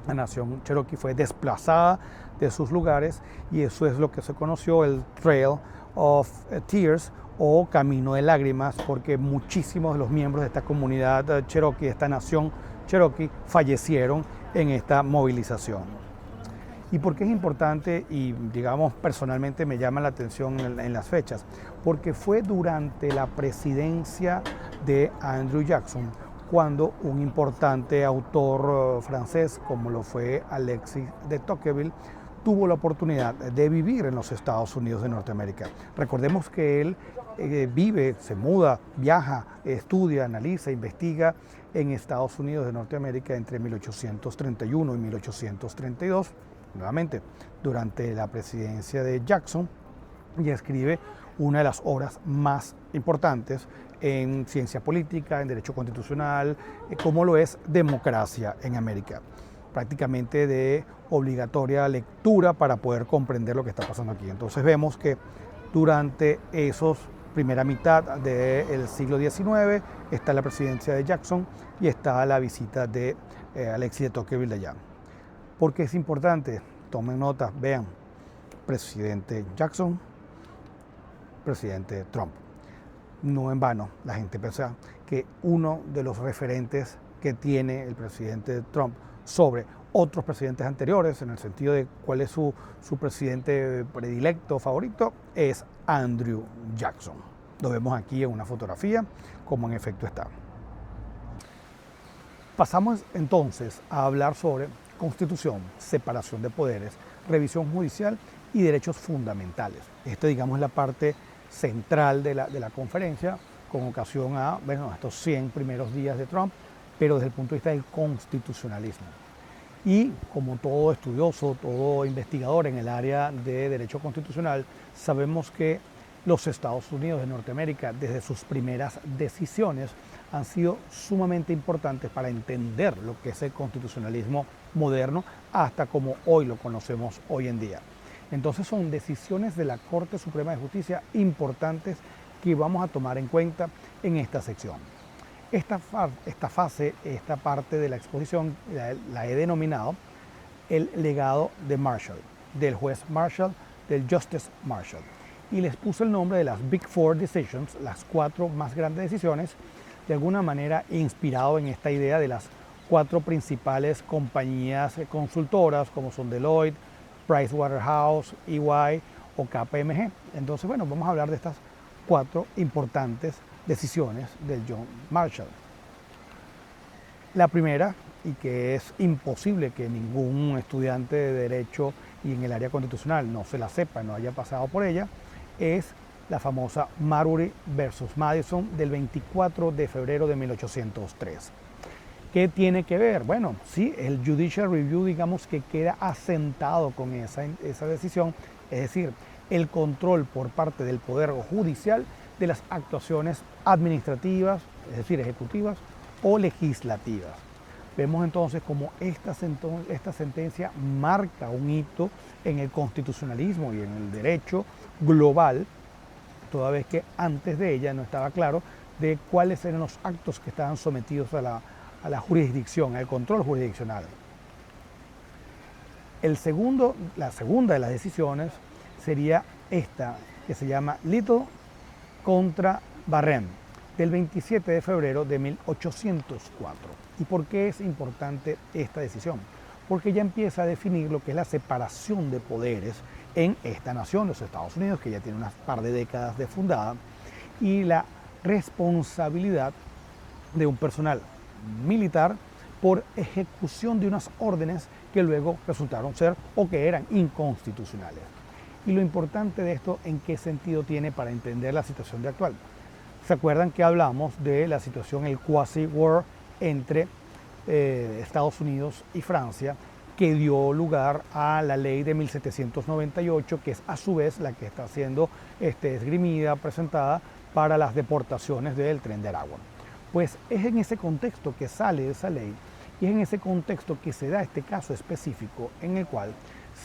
La nación Cherokee fue desplazada de sus lugares y eso es lo que se conoció el Trail of Tears o Camino de Lágrimas, porque muchísimos de los miembros de esta comunidad Cherokee, de esta nación Cherokee, fallecieron en esta movilización. ¿Y por qué es importante? Y digamos, personalmente me llama la atención en las fechas, porque fue durante la presidencia de Andrew Jackson cuando un importante autor francés, como lo fue Alexis de Tocqueville, tuvo la oportunidad de vivir en los Estados Unidos de Norteamérica. Recordemos que él vive, se muda, viaja, estudia, analiza, investiga en Estados Unidos de Norteamérica entre 1831 y 1832, nuevamente durante la presidencia de Jackson, y escribe una de las obras más importantes en ciencia política, en derecho constitucional, como lo es Democracia en América, prácticamente de obligatoria lectura para poder comprender lo que está pasando aquí. Entonces vemos que Durante esos primera mitad del siglo XIX está la presidencia de Jackson y está la visita de Alexis de Tocqueville allá. ¿Por qué es importante? Tomen nota, vean, presidente Jackson, presidente Trump. No en vano, la gente piensa que uno de los referentes que tiene el presidente Trump sobre otros presidentes anteriores, en el sentido de cuál es su presidente predilecto, favorito, es Andrew Jackson. Lo vemos aquí en una fotografía, como en efecto está. Pasamos entonces a hablar sobre constitución, separación de poderes, revisión judicial y derechos fundamentales. Esta, digamos, es la parte central de la conferencia, con ocasión a estos 100 primeros días de Trump, pero desde el punto de vista del constitucionalismo. Y como todo estudioso, todo investigador en el área de derecho constitucional, sabemos que los Estados Unidos de Norteamérica, desde sus primeras decisiones, han sido sumamente importantes para entender lo que es el constitucionalismo moderno, hasta como hoy lo conocemos hoy en día. Entonces son decisiones de la Corte Suprema de Justicia importantes que vamos a tomar en cuenta en esta sección. Esta parte de la exposición la he denominado el legado de Marshall, del juez Marshall, del Justice Marshall. Y les puse el nombre de las Big Four Decisions, las 4 más grandes decisiones, de alguna manera inspirado en esta idea de las 4 principales compañías consultoras, como son Deloitte, Pricewaterhouse, EY o KPMG. Entonces, bueno, vamos a hablar de estas 4 importantes decisiones del John Marshall. La primera, y que es imposible que ningún estudiante de Derecho y en el área constitucional no se la sepa, no haya pasado por ella, es la famosa Marbury versus Madison del 24 de febrero de 1803. ¿Qué tiene que ver? Bueno, sí, el Judicial Review, digamos, que queda asentado con esa decisión, es decir, el control por parte del Poder Judicial de las actuaciones administrativas, es decir, ejecutivas o legislativas. Vemos entonces cómo esta sentencia marca un hito en el constitucionalismo y en el derecho global, toda vez que antes de ella no estaba claro de cuáles eran los actos que estaban sometidos a la jurisdicción, al control jurisdiccional. La segunda de las decisiones sería esta, que se llama Little contra Barrem, del 27 de febrero de 1804. ¿Y por qué es importante esta decisión? Porque ya empieza a definir lo que es la separación de poderes en esta nación, los Estados Unidos, que ya tiene unas par de décadas de fundada, y la responsabilidad de un personal militar por ejecución de unas órdenes que luego resultaron ser o que eran inconstitucionales. Y lo importante de esto, ¿en qué sentido tiene para entender la situación de actual? ¿Se acuerdan que hablamos de la situación, el quasi-war entre Estados Unidos y Francia, que dio lugar a la ley de 1798, que es a su vez la que está siendo esgrimida, presentada para las deportaciones del Tren de Aragua? Pues es en ese contexto que sale esa ley y es en ese contexto que se da este caso específico en el cual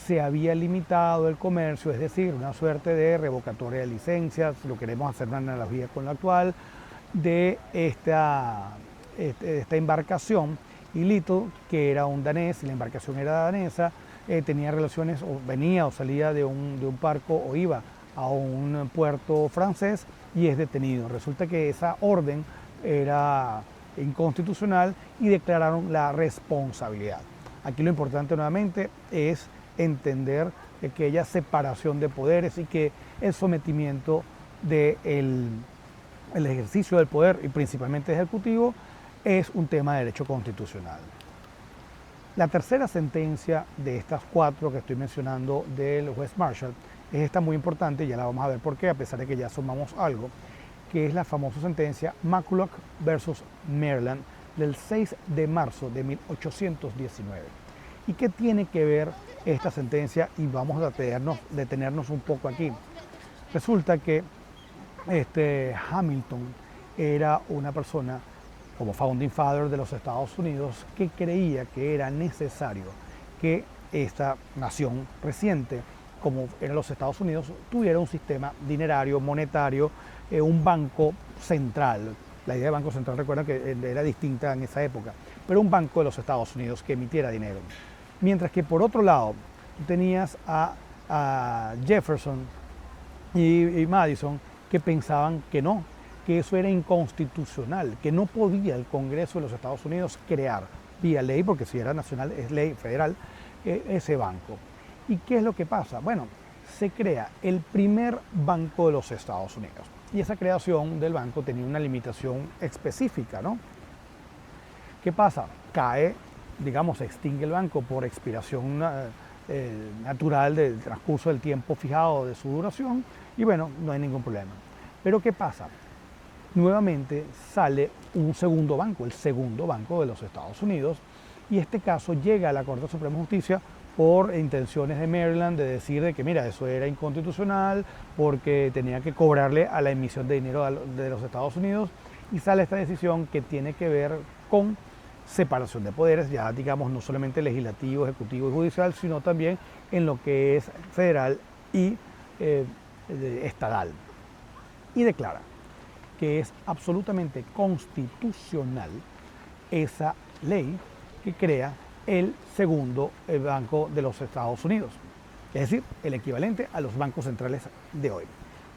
se había limitado el comercio, es decir, una suerte de revocatoria de licencias, si lo queremos hacer una analogía con la actual, de esta embarcación, y Little, que era un danés, y la embarcación era danesa, tenía relaciones, o venía o salía de un barco o iba a un puerto francés y es detenido. Resulta que esa orden era inconstitucional y declararon la responsabilidad. Aquí lo importante nuevamente es entender aquella separación de poderes y que el sometimiento del ejercicio del poder, y principalmente ejecutivo, es un tema de derecho constitucional. La tercera sentencia de estas 4 que estoy mencionando del juez Marshall es esta muy importante, ya la vamos a ver por qué, a pesar de que ya sumamos algo, que es la famosa sentencia McCulloch versus Maryland del 6 de marzo de 1819. ¿Y qué tiene que ver esta sentencia? Y vamos a detenernos un poco aquí. Resulta que Hamilton era una persona, como Founding Father de los Estados Unidos, que creía que era necesario que esta nación reciente como en los Estados Unidos, tuviera un sistema dinerario, monetario, un banco central. La idea de banco central, recuerda que era distinta en esa época, pero un banco de los Estados Unidos que emitiera dinero. Mientras que por otro lado, tú tenías a Jefferson y Madison que pensaban que no, que eso era inconstitucional, que no podía el Congreso de los Estados Unidos crear vía ley, porque si era nacional es ley federal, ese banco. ¿Y qué es lo que pasa? Bueno, se crea el primer banco de los Estados Unidos y esa creación del banco tenía una limitación específica, ¿no? ¿Qué pasa? Cae, digamos, se extingue el banco por expiración natural del transcurso del tiempo fijado de su duración y bueno, no hay ningún problema. Pero ¿qué pasa? Nuevamente sale un segundo banco, el segundo banco de los Estados Unidos, y este caso llega a la Corte Suprema de Justicia por intenciones de Maryland de decir de que mira, eso era inconstitucional porque tenía que cobrarle a la emisión de dinero de los Estados Unidos, y sale esta decisión que tiene que ver con separación de poderes, ya digamos no solamente legislativo, ejecutivo y judicial, sino también en lo que es federal y estatal. Y declara que es absolutamente constitucional esa ley que crea el segundo banco de los Estados Unidos, es decir, el equivalente a los bancos centrales de hoy.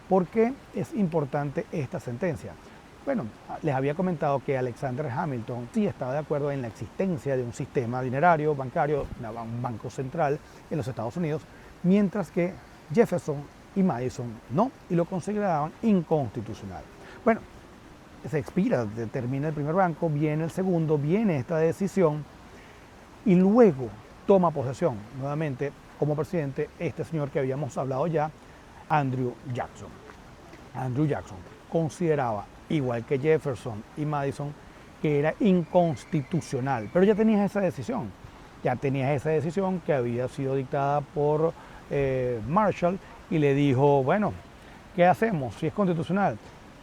¿Por qué es importante esta sentencia? Bueno, les había comentado que Alexander Hamilton sí estaba de acuerdo en la existencia de un sistema dinerario, bancario, un banco central en los Estados Unidos, mientras que Jefferson y Madison no, y lo consideraban inconstitucional. Bueno, se expira, termina el primer banco, viene el segundo, viene esta decisión y luego toma posesión nuevamente como presidente este señor que habíamos hablado ya, Andrew Jackson. Andrew Jackson consideraba, igual que Jefferson y Madison, que era inconstitucional, pero ya tenías esa decisión, que había sido dictada por Marshall, y le dijo, bueno, ¿qué hacemos si es constitucional?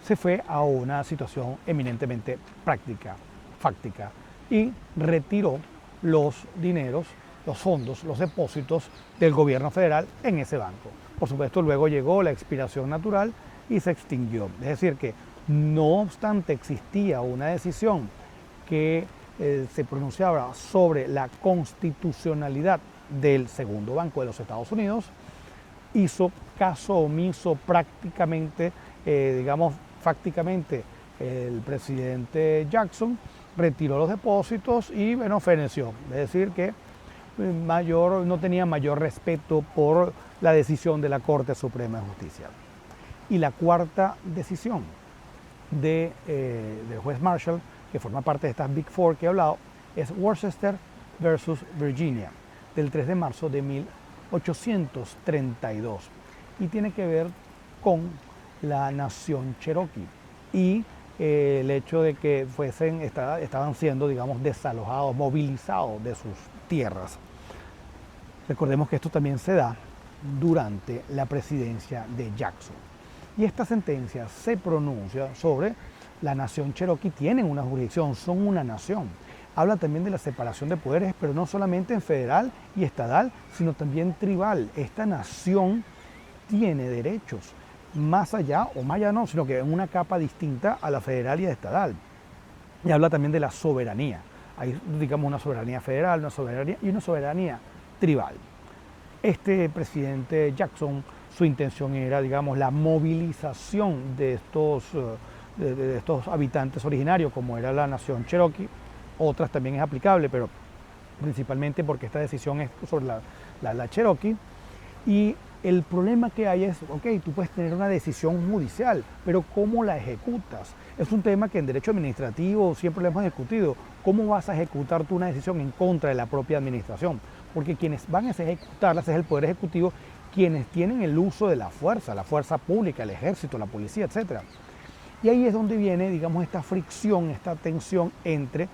Se fue a una situación eminentemente práctica, fáctica, y retiró los dineros, los fondos, los depósitos del gobierno federal en ese banco. Por supuesto, luego llegó la expiración natural y se extinguió. Es decir, que no obstante existía una decisión que se pronunciaba sobre la constitucionalidad del segundo banco de los Estados Unidos, hizo caso omiso prácticamente, fácticamente, el presidente Jackson retiró los depósitos y bueno, feneció. Es decir, que no tenía mayor respeto por la decisión de la Corte Suprema de Justicia. Y la cuarta decisión del juez Marshall, que forma parte de estas Big Four que he hablado, es Worcester versus Virginia, del 3 de marzo de 1832, y tiene que ver con la nación Cherokee y el hecho de que estaban siendo, digamos, desalojados, movilizados de sus tierras. Recordemos que esto también se da durante la presidencia de Jackson. Y esta sentencia se pronuncia sobre la nación Cherokee. Tienen una jurisdicción, son una nación. Habla también de la separación de poderes, pero no solamente en federal y estatal, sino también tribal. Esta nación tiene derechos más allá, o más allá no, sino que en una capa distinta a la federal y a estatal. Y habla también de la soberanía. Hay, digamos, una soberanía federal, una soberanía tribal. Este presidente Jackson, su intención era, digamos, la movilización de estos habitantes originarios, como era la nación Cherokee. Otras también es aplicable, pero principalmente porque esta decisión es sobre la Cherokee. Y el problema que hay es, ok, tú puedes tener una decisión judicial, pero ¿cómo la ejecutas? Es un tema que en derecho administrativo siempre lo hemos discutido. ¿Cómo vas a ejecutar tú una decisión en contra de la propia administración? Porque quienes van a ejecutarlas es el Poder Ejecutivo, quienes tienen el uso de la fuerza pública, el ejército, la policía, etc. Y ahí es donde viene, digamos, esta fricción, esta tensión entre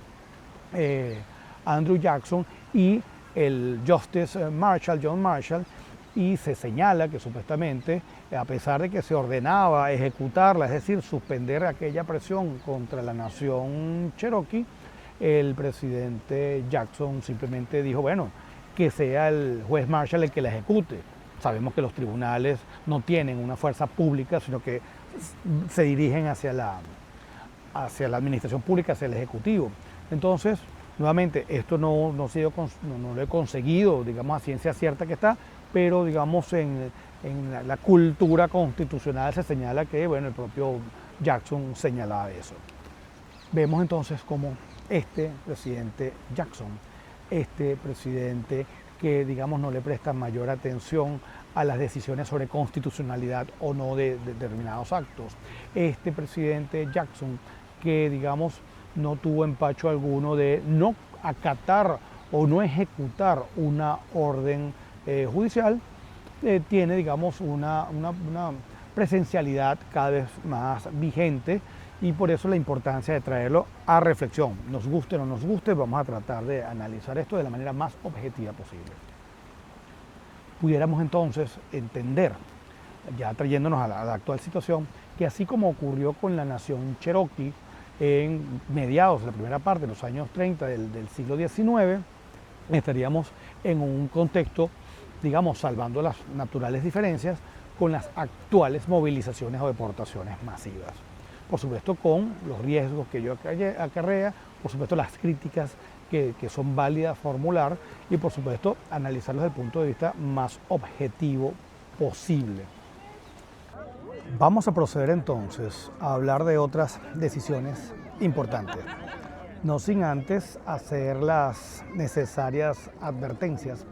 Andrew Jackson y el Justice John Marshall, y se señala que supuestamente, a pesar de que se ordenaba ejecutarla, es decir, suspender aquella presión contra la nación Cherokee, el presidente Jackson simplemente dijo, bueno, que sea el juez Marshall el que la ejecute. Sabemos que los tribunales no tienen una fuerza pública, sino que se dirigen hacia la administración pública, hacia el Ejecutivo. Entonces, nuevamente, esto no lo he conseguido, digamos, a ciencia cierta que está, pero digamos en la cultura constitucional se señala que, bueno, el propio Jackson señalaba eso. Vemos entonces cómo este presidente Jackson, este presidente que, digamos, no le presta mayor atención a las decisiones sobre constitucionalidad o no de determinados actos, este presidente Jackson que, digamos, no tuvo empacho alguno de no acatar o no ejecutar una orden judicial, tiene, digamos, una presencialidad cada vez más vigente y por eso la importancia de traerlo a reflexión. Nos guste o no nos guste, vamos a tratar de analizar esto de la manera más objetiva posible. Pudiéramos entonces entender, ya trayéndonos a la actual situación, que así como ocurrió con la nación Cherokee en mediados de la primera parte de los años 30 del siglo XIX, estaríamos en un contexto, digamos, salvando las naturales diferencias, con las actuales movilizaciones o deportaciones masivas. Por supuesto, con los riesgos que ello acarrea, por supuesto, las críticas que son válidas formular y, por supuesto, analizarlos desde el punto de vista más objetivo posible. Vamos a proceder entonces a hablar de otras decisiones importantes, no sin antes hacer las necesarias advertencias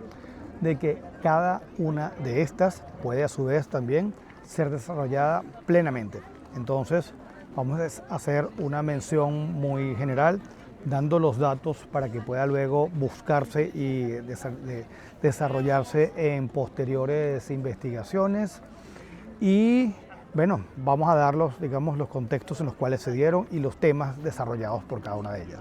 de que cada una de estas puede a su vez también ser desarrollada plenamente. Entonces, vamos a hacer una mención muy general, dando los datos para que pueda luego buscarse y desarrollarse en posteriores investigaciones. Y bueno, vamos a dar los contextos en los cuales se dieron y los temas desarrollados por cada una de ellas.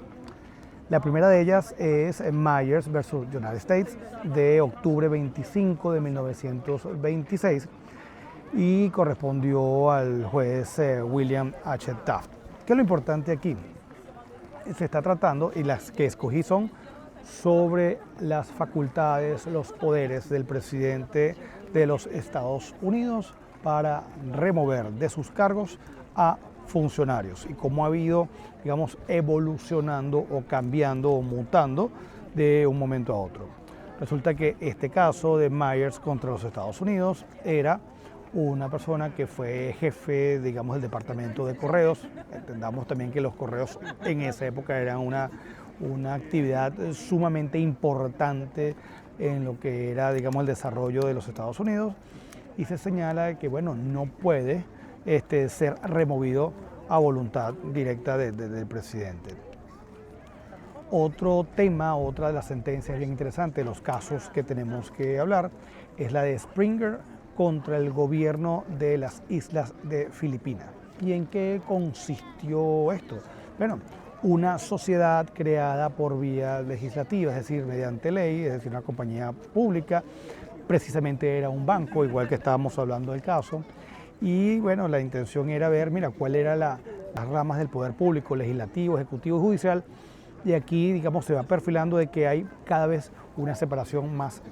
La primera de ellas es Myers versus United States de octubre 25 de 1926 y correspondió al juez William H. Taft. ¿Qué es lo importante aquí? Se está tratando, y las que escogí son sobre las facultades, los poderes del presidente de los Estados Unidos para remover de sus cargos a funcionarios y cómo ha ido, digamos, evolucionando o cambiando o mutando de un momento a otro. Resulta que este caso de Myers contra los Estados Unidos era una persona que fue jefe, digamos, del departamento de correos. Entendamos también que los correos en esa época eran una actividad sumamente importante en lo que era, digamos, el desarrollo de los Estados Unidos, y se señala que, bueno, no puede ser removido a voluntad directa del presidente. Otro tema, otra de las sentencias bien interesantes, los casos que tenemos que hablar, es la de Springer contra el gobierno de las islas de Filipinas. ¿Y en qué consistió esto? Bueno, una sociedad creada por vía legislativa, es decir, mediante ley, es decir, una compañía pública, precisamente era un banco, igual que estábamos hablando del caso, y bueno, la intención era ver, mira, cuál era las ramas del poder público, legislativo, ejecutivo y judicial, y aquí, digamos, se va perfilando de que hay cada vez una separación más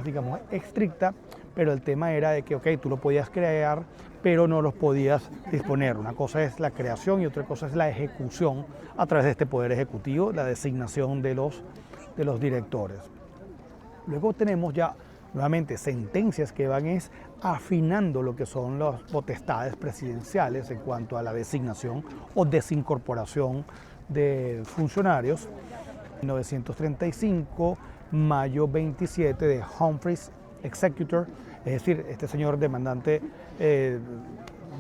digamos, estricta, pero el tema era de que, ok, tú lo podías crear, pero no los podías disponer. Una cosa es la creación y otra cosa es la ejecución a través de este poder ejecutivo, la designación de los directores. Luego tenemos ya nuevamente sentencias que van afinando lo que son las potestades presidenciales en cuanto a la designación o desincorporación de funcionarios. 1935, mayo 27 de Humphreys Executor, es decir, este señor demandante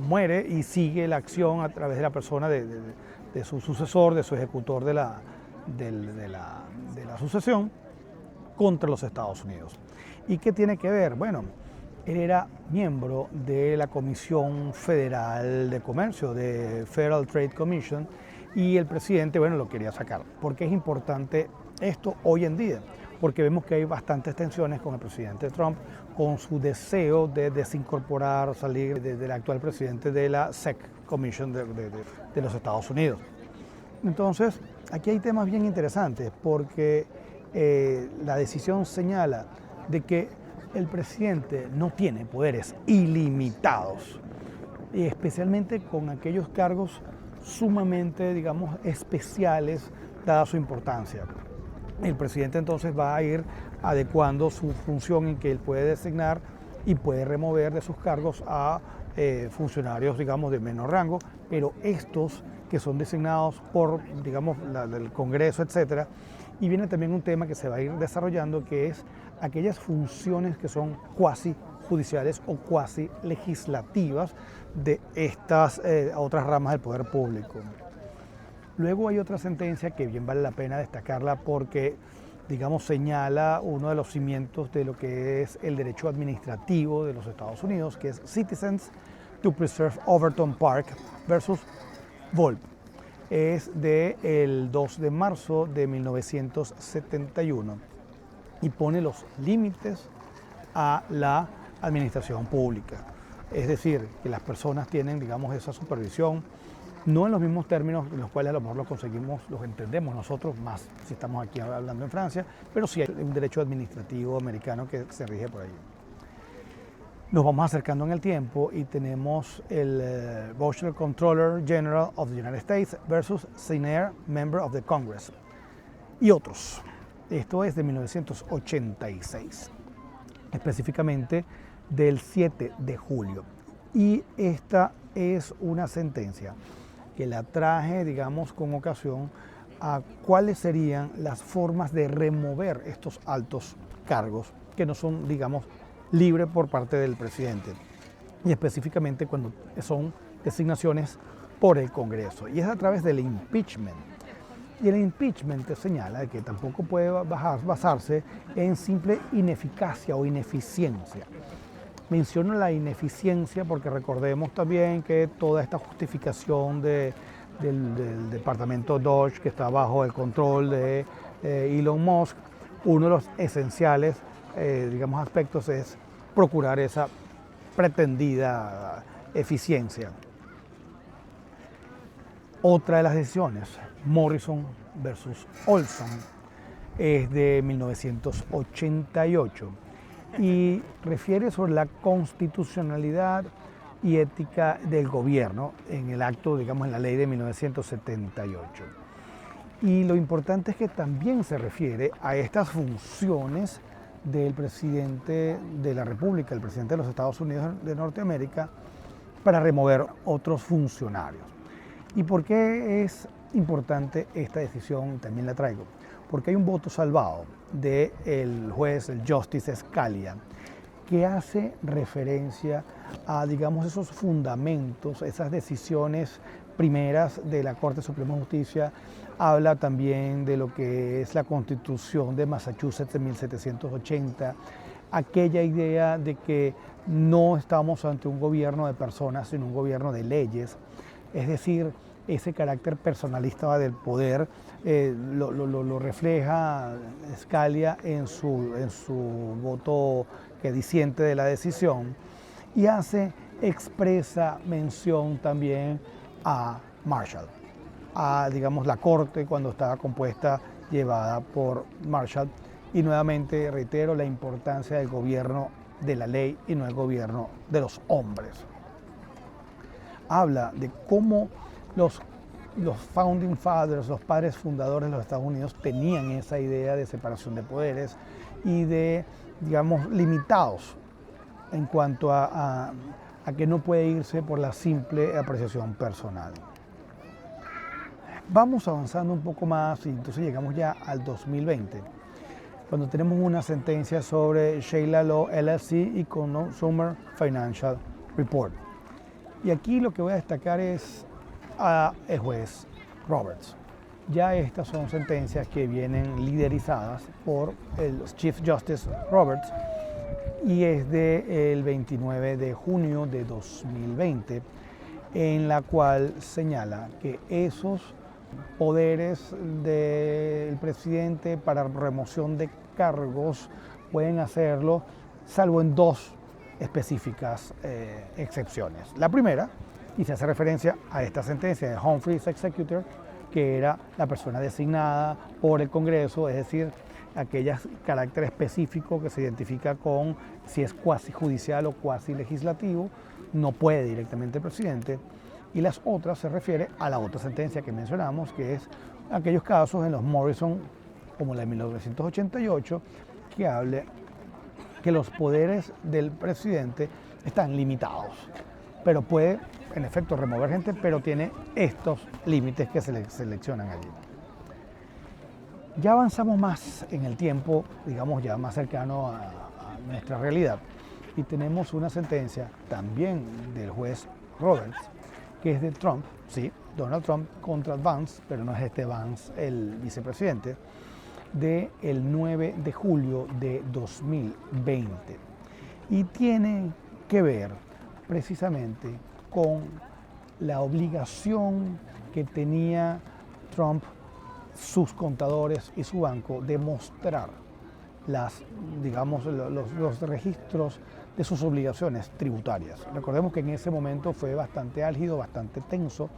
muere y sigue la acción a través de la persona de su sucesor, de su ejecutor de la sucesión contra los Estados Unidos. ¿Y qué tiene que ver? Bueno, él era miembro de la Comisión Federal de Comercio, de Federal Trade Commission, y el presidente, bueno, lo quería sacar. ¿Por qué es importante esto hoy en día? Porque vemos que hay bastantes tensiones con el presidente Trump, con su deseo de desincorporar, salir del actual presidente de la SEC Commission de los Estados Unidos. Entonces, aquí hay temas bien interesantes, porque la decisión señala de que el presidente no tiene poderes ilimitados, y especialmente con aquellos cargos sumamente, digamos, especiales, dada su importancia. El presidente entonces va a ir adecuando su función en que él puede designar y puede remover de sus cargos a funcionarios, digamos, de menor rango, pero estos que son designados por, digamos, del Congreso, etcétera. Y viene también un tema que se va a ir desarrollando, que es aquellas funciones que son cuasi judiciales o cuasi legislativas de estas otras ramas del poder público. Luego hay otra sentencia que bien vale la pena destacarla porque, digamos, señala uno de los cimientos de lo que es el derecho administrativo de los Estados Unidos, que es Citizens to Preserve Overton Park versus Volpe. Es del 2 de marzo de 1971 y pone los límites a la administración pública. Es decir, que las personas tienen, digamos, esa supervisión, no en los mismos términos en los cuales a lo mejor los conseguimos, los entendemos nosotros, más si estamos aquí hablando en Francia, pero sí hay un derecho administrativo americano que se rige por ahí. Nos vamos acercando en el tiempo y tenemos el Voucher Controller General of the United States versus Senior Member of the Congress y otros. Esto es de 1986, específicamente del 7 de julio. Y esta es una sentencia que la traje, digamos, con ocasión a cuáles serían las formas de remover estos altos cargos que no son, digamos, libres por parte del presidente, y específicamente cuando son designaciones por el Congreso, y es a través del impeachment. Y el impeachment te señala que tampoco puede basarse en simple ineficacia o ineficiencia. Menciono la ineficiencia porque recordemos también que toda esta justificación del departamento Dodge, que está bajo el control de Elon Musk, uno de los esenciales, digamos, aspectos es procurar esa pretendida eficiencia. Otra de las decisiones, Morrison versus Olson, es de 1988 y refiere sobre la constitucionalidad y ética del gobierno en el acto, digamos, en la ley de 1978. Y lo importante es que también se refiere a estas funciones del presidente de la República, el presidente de los Estados Unidos de Norteamérica, para remover otros funcionarios. ¿Y por qué es importante esta decisión? También la traigo. Porque hay un voto salvado del juez, el Justice Scalia, que hace referencia a, digamos, esos fundamentos, esas decisiones primeras de la Corte Suprema de Justicia. Habla también de lo que es la Constitución de Massachusetts de 1780, aquella idea de que no estamos ante un gobierno de personas, sino un gobierno de leyes, es decir, ese carácter personalista del poder lo refleja Scalia en su voto que disiente de la decisión, y hace expresa mención también a Marshall, a, digamos, la corte cuando estaba compuesta, llevada por Marshall, y nuevamente reitero la importancia del gobierno de la ley y no el gobierno de los hombres. Habla de cómo los founding fathers, los padres fundadores de los Estados Unidos, tenían esa idea de separación de poderes y de, digamos, limitados en cuanto a que no puede irse por la simple apreciación personal. Vamos avanzando un poco más y entonces llegamos ya al 2020, cuando tenemos una sentencia sobre Sheila Law LLC y Consumer Financial Report. Y aquí lo que voy a destacar es el juez Roberts. Ya estas son sentencias que vienen liderizadas por el Chief Justice Roberts y es del 29 de junio de 2020, en la cual señala que esos poderes del presidente para remoción de cargos pueden hacerlo salvo en dos específicas excepciones. La primera, y se hace referencia a esta sentencia de Humphreys Executor, que era la persona designada por el Congreso, es decir, aquel carácter específico que se identifica con si es cuasi judicial o cuasi legislativo, no puede directamente el presidente. Y las otras se refiere a la otra sentencia que mencionamos, que es aquellos casos en los Morrison, como la de 1988, que hable que los poderes del presidente están limitados, pero puede, en efecto, remover gente, pero tiene estos límites que se seleccionan allí. Ya avanzamos más en el tiempo, digamos ya más cercano a nuestra realidad, y tenemos una sentencia también del juez Roberts, que es de Trump, sí, Donald Trump contra Vance, pero no es este Vance el vicepresidente, del 9 de julio de 2020. Y tiene que ver precisamente con la obligación que tenía Trump, sus contadores y su banco de mostrar los registros de sus obligaciones tributarias. Recordemos que en ese momento fue bastante álgido, bastante tenso,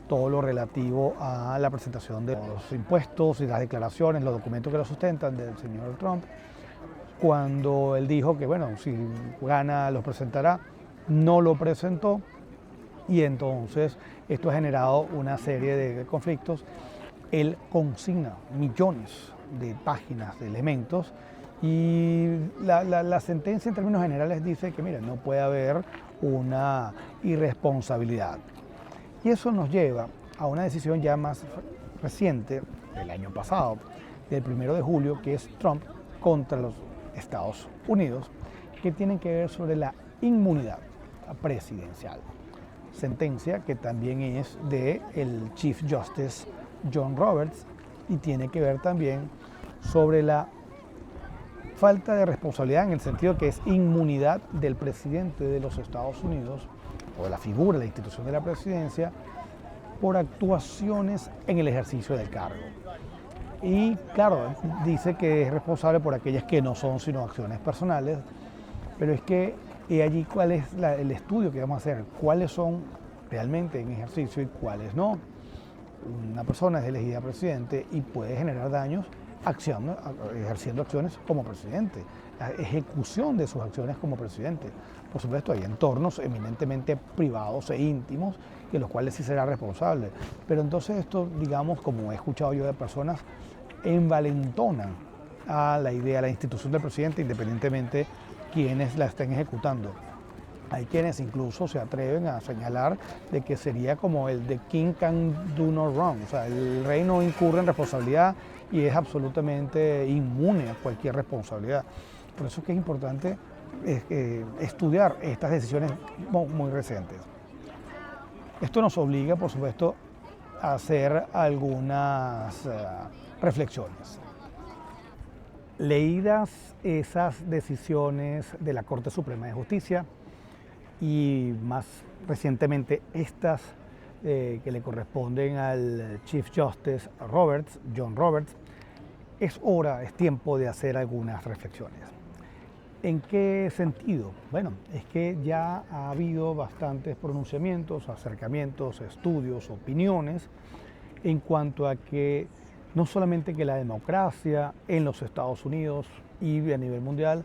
todo lo relativo a la presentación de los impuestos y las declaraciones, los documentos que lo sustentan del señor Trump. Cuando él dijo que, bueno, si gana los presentará, no lo presentó, y entonces esto ha generado una serie de conflictos. Él consigna millones de páginas, de elementos, y la sentencia en términos generales dice que, mira, no puede haber una irresponsabilidad. Y eso nos lleva a una decisión ya más reciente, del año pasado, del 1 de julio, que es Trump contra los Estados Unidos, que tienen que ver sobre la inmunidad presidencial. Sentencia que también es del Chief Justice John Roberts y tiene que ver también sobre la falta de responsabilidad, en el sentido que es inmunidad del presidente de los Estados Unidos o de la figura, la institución de la presidencia, por actuaciones en el ejercicio del cargo. Y claro, dice que es responsable por aquellas que no son sino acciones personales, pero es que allí cuál es el estudio que vamos a hacer, cuáles son realmente en ejercicio y cuáles no. Una persona es elegida presidente y puede generar daños ejerciendo acciones como presidente, la ejecución de sus acciones como presidente. Por supuesto, hay entornos eminentemente privados e íntimos de los cuales sí será responsable. Pero entonces esto, digamos, como he escuchado yo de personas, envalentonan a la idea, a la institución del presidente, independientemente quienes la estén ejecutando. Hay quienes incluso se atreven a señalar de que sería como el "the king can do no wrong", o sea, el rey no incurre en responsabilidad y es absolutamente inmune a cualquier responsabilidad. Por eso es que es importante estudiar estas decisiones muy recientes. Esto nos obliga, por supuesto, a hacer algunas reflexiones. Leídas esas decisiones de la Corte Suprema de Justicia y más recientemente estas que le corresponden al Chief Justice Roberts, John Roberts, es tiempo de hacer algunas reflexiones. ¿En qué sentido? Bueno, es que ya ha habido bastantes pronunciamientos, acercamientos, estudios, opiniones en cuanto a que no solamente que la democracia en los Estados Unidos y a nivel mundial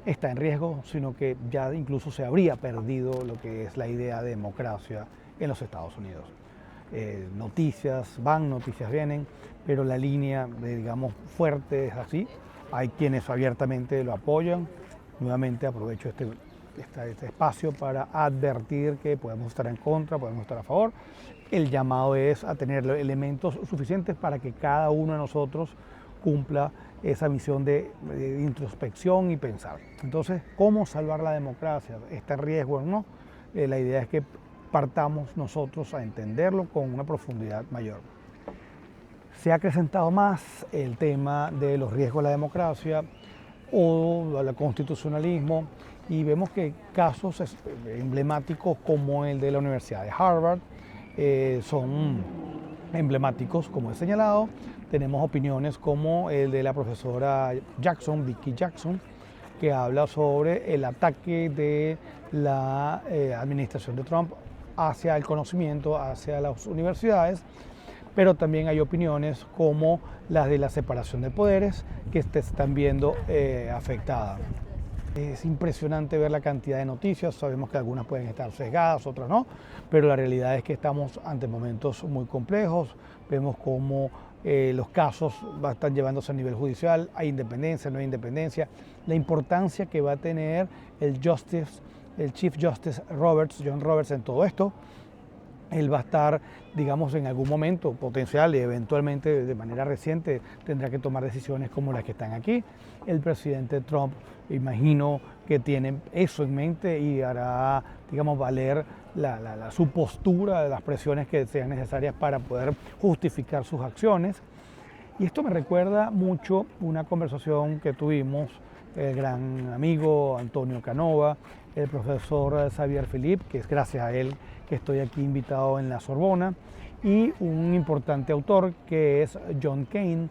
está en riesgo, sino que ya incluso se habría perdido lo que es la idea de democracia en los Estados Unidos. Noticias van, noticias vienen, pero la línea, digamos, fuerte es así. Hay quienes abiertamente lo apoyan. Nuevamente aprovecho este espacio para advertir que podemos estar en contra, podemos estar a favor. El llamado es a tener elementos suficientes para que cada uno de nosotros cumpla esa misión de introspección y pensar. Entonces, ¿cómo salvar la democracia? ¿Está en riesgo o no? La idea es que partamos nosotros a entenderlo con una profundidad mayor. Se ha acrecentado más el tema de los riesgos de la democracia o el constitucionalismo, y vemos que casos emblemáticos como el de la Universidad de Harvard son emblemáticos, como he señalado. Tenemos opiniones como el de la profesora Jackson, Vicki Jackson, que habla sobre el ataque de la administración de Trump hacia el conocimiento, hacia las universidades, pero también hay opiniones como las de la separación de poderes que se están viendo afectadas. Es impresionante ver la cantidad de noticias, sabemos que algunas pueden estar sesgadas, otras no, pero la realidad es que estamos ante momentos muy complejos, vemos cómo los casos están llevándose a nivel judicial, hay independencia, no hay independencia, la importancia que va a tener el Chief Justice John Roberts en todo esto. Él va a estar, digamos, en algún momento potencial y eventualmente de manera reciente tendrá que tomar decisiones como las que están aquí. El presidente Trump, imagino que tiene eso en mente y hará, digamos, valer su postura, las presiones que sean necesarias para poder justificar sus acciones. Y esto me recuerda mucho una conversación que tuvimos el gran amigo Antonio Canova, el profesor Xavier Philippe, que es gracias a él que estoy aquí invitado en la Sorbona, y un importante autor que es John Kane,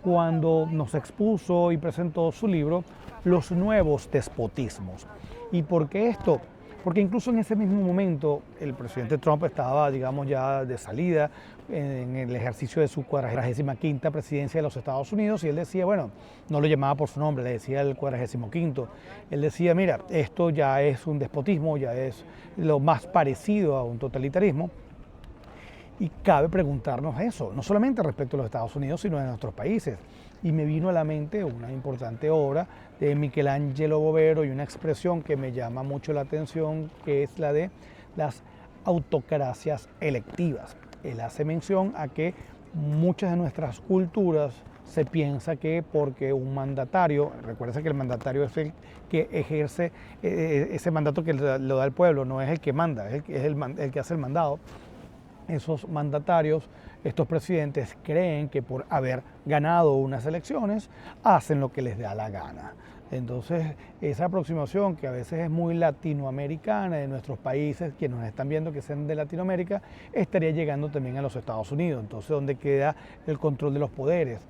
cuando nos expuso y presentó su libro Los nuevos despotismos. ¿Y por qué esto? Porque incluso en ese mismo momento el presidente Trump estaba, digamos, ya de salida en el ejercicio de su 45ª presidencia de los Estados Unidos y él decía, bueno, no lo llamaba por su nombre, le decía el 45º. Él decía, mira, esto ya es un despotismo, ya es lo más parecido a un totalitarismo. Y cabe preguntarnos eso, no solamente respecto a los Estados Unidos, sino de nuestros países. Y me vino a la mente una importante obra de Michelangelo Bovero y una expresión que me llama mucho la atención, que es la de las autocracias electivas. Él hace mención a que muchas de nuestras culturas se piensa que porque un mandatario, recuerda que el mandatario es el que ejerce ese mandato que lo da el pueblo, no es el que manda, es el que hace el mandado. Esos mandatarios, estos presidentes creen que por haber ganado unas elecciones hacen lo que les da la gana. Entonces, esa aproximación que a veces es muy latinoamericana de nuestros países, quienes nos están viendo que sean de Latinoamérica, estaría llegando también a los Estados Unidos. Entonces, ¿dónde queda el control de los poderes?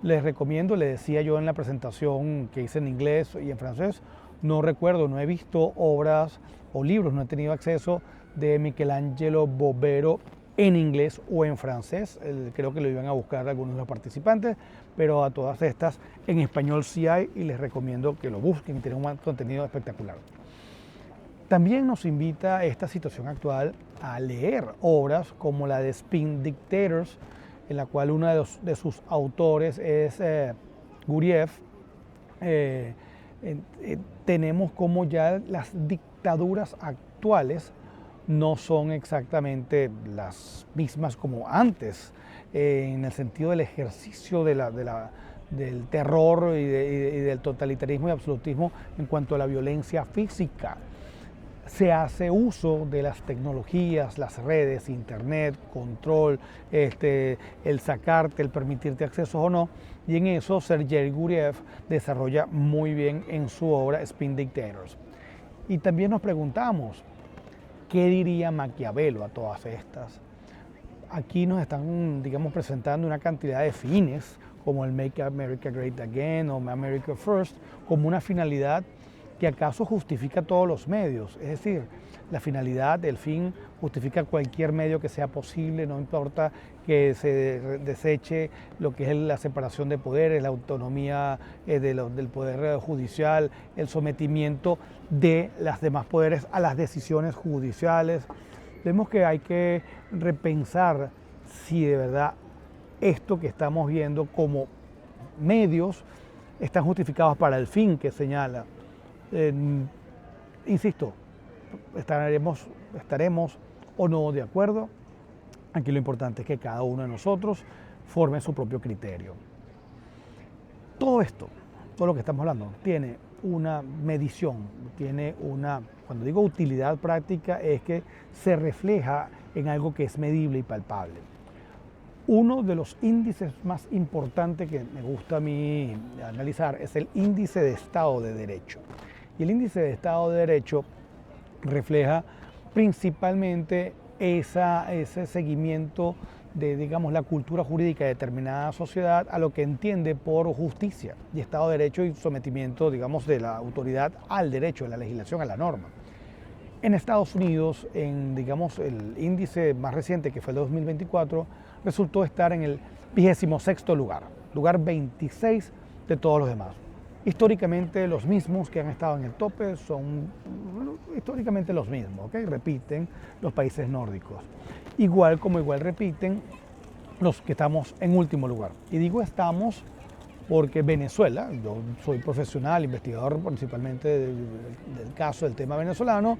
Les recomiendo, les decía yo en la presentación que hice en inglés y en francés, no recuerdo, no he visto obras o libros, no he tenido acceso de Michelangelo Bovero en inglés o en francés, creo que lo iban a buscar algunos de los participantes, pero a todas estas en español sí hay y les recomiendo que lo busquen, tiene un contenido espectacular. También nos invita esta situación actual a leer obras como la de Spin Dictators, en la cual uno de sus autores es Guriev. Tenemos como ya las dictaduras actuales no son exactamente las mismas como antes, en el sentido del ejercicio del terror y del totalitarismo y absolutismo en cuanto a la violencia física. Se hace uso de las tecnologías, las redes, internet, control, el sacarte, el permitirte acceso o no, y en eso Sergei Guriev desarrolla muy bien en su obra Spin Dictators. Y también nos preguntamos, ¿qué diría Maquiavelo a todas estas? Aquí nos están, digamos, presentando una cantidad de fines, como el Make America Great Again o America First, como una finalidad que acaso justifica todos los medios. Es decir, la finalidad, el fin, justifica cualquier medio que sea posible, no importa que se deseche lo que es la separación de poderes, la autonomía del poder judicial, el sometimiento de los demás poderes a las decisiones judiciales. Vemos que hay que repensar si de verdad esto que estamos viendo como medios están justificados para el fin que señala. Insisto, estaremos o no de acuerdo. Aquí lo importante es que cada uno de nosotros forme su propio criterio. Todo esto, todo lo que estamos hablando, tiene una medición, tiene una, cuando digo utilidad práctica, es que se refleja en algo que es medible y palpable. Uno de los índices más importantes que me gusta a mí analizar es el índice de Estado de Derecho. Y el índice de Estado de Derecho refleja principalmente ese seguimiento de, digamos, la cultura jurídica de determinada sociedad a lo que entiende por justicia y Estado de Derecho y sometimiento, digamos, de la autoridad al derecho, de la legislación, a la norma. En Estados Unidos, digamos, el índice más reciente, que fue el 2024, resultó estar en el 26º lugar, lugar 26 de todos los demás. Históricamente los mismos que han estado en el tope son históricamente los mismos, ¿okay? Repiten los países nórdicos. Igual repiten los que estamos en último lugar. Y digo estamos porque Venezuela, yo soy profesional, investigador principalmente del caso, del tema venezolano,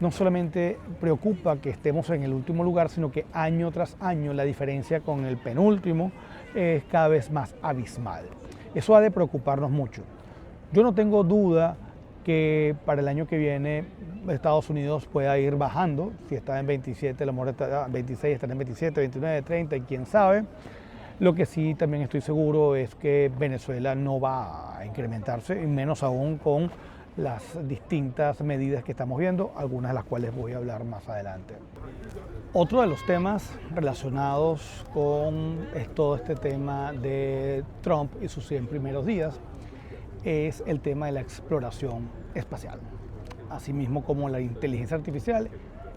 no solamente preocupa que estemos en el último lugar, sino que año tras año la diferencia con el penúltimo es cada vez más abismal. Eso ha de preocuparnos mucho. Yo no tengo duda que para el año que viene Estados Unidos pueda ir bajando. Si está en 27, a lo mejor está en 26, estará en 27, 29, 30 y quién sabe. Lo que sí también estoy seguro es que Venezuela no va a incrementarse, y menos aún con las distintas medidas que estamos viendo, algunas de las cuales voy a hablar más adelante. Otro de los temas relacionados con todo este tema de Trump y sus 100 primeros días es el tema de la exploración espacial, asimismo como la inteligencia artificial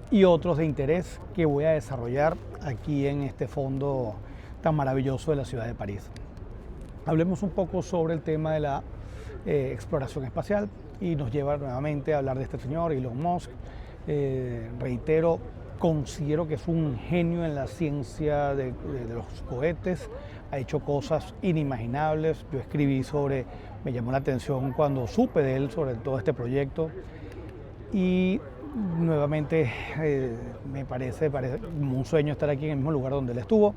y otros de interés que voy a desarrollar aquí en este fondo tan maravilloso de la ciudad de París. Hablemos un poco sobre el tema de la exploración espacial y nos lleva nuevamente a hablar de este señor, Elon Musk. Reitero, considero que es un genio en la ciencia de los cohetes, ha hecho cosas inimaginables. Yo escribí me llamó la atención cuando supe de él sobre todo este proyecto y nuevamente me parece un sueño estar aquí en el mismo lugar donde él estuvo,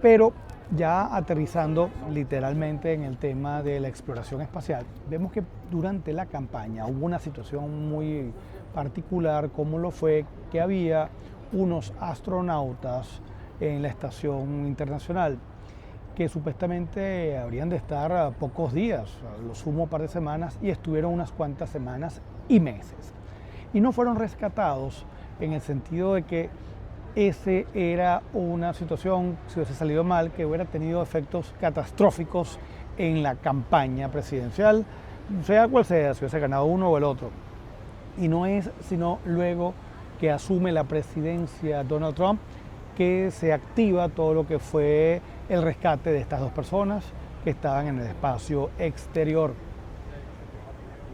pero ya aterrizando literalmente en el tema de la exploración espacial, vemos que durante la campaña hubo una situación muy particular, como lo fue que había unos astronautas en la estación internacional que supuestamente habrían de estar a pocos días, a lo sumo un par de semanas, y estuvieron unas cuantas semanas y meses. Y no fueron rescatados en el sentido de que ese era una situación, si hubiese salido mal, que hubiera tenido efectos catastróficos en la campaña presidencial, sea cual sea, si hubiese ganado uno o el otro. Y no es sino luego que asume la presidencia Donald Trump que se activa todo lo que fue el rescate de estas dos personas que estaban en el espacio exterior.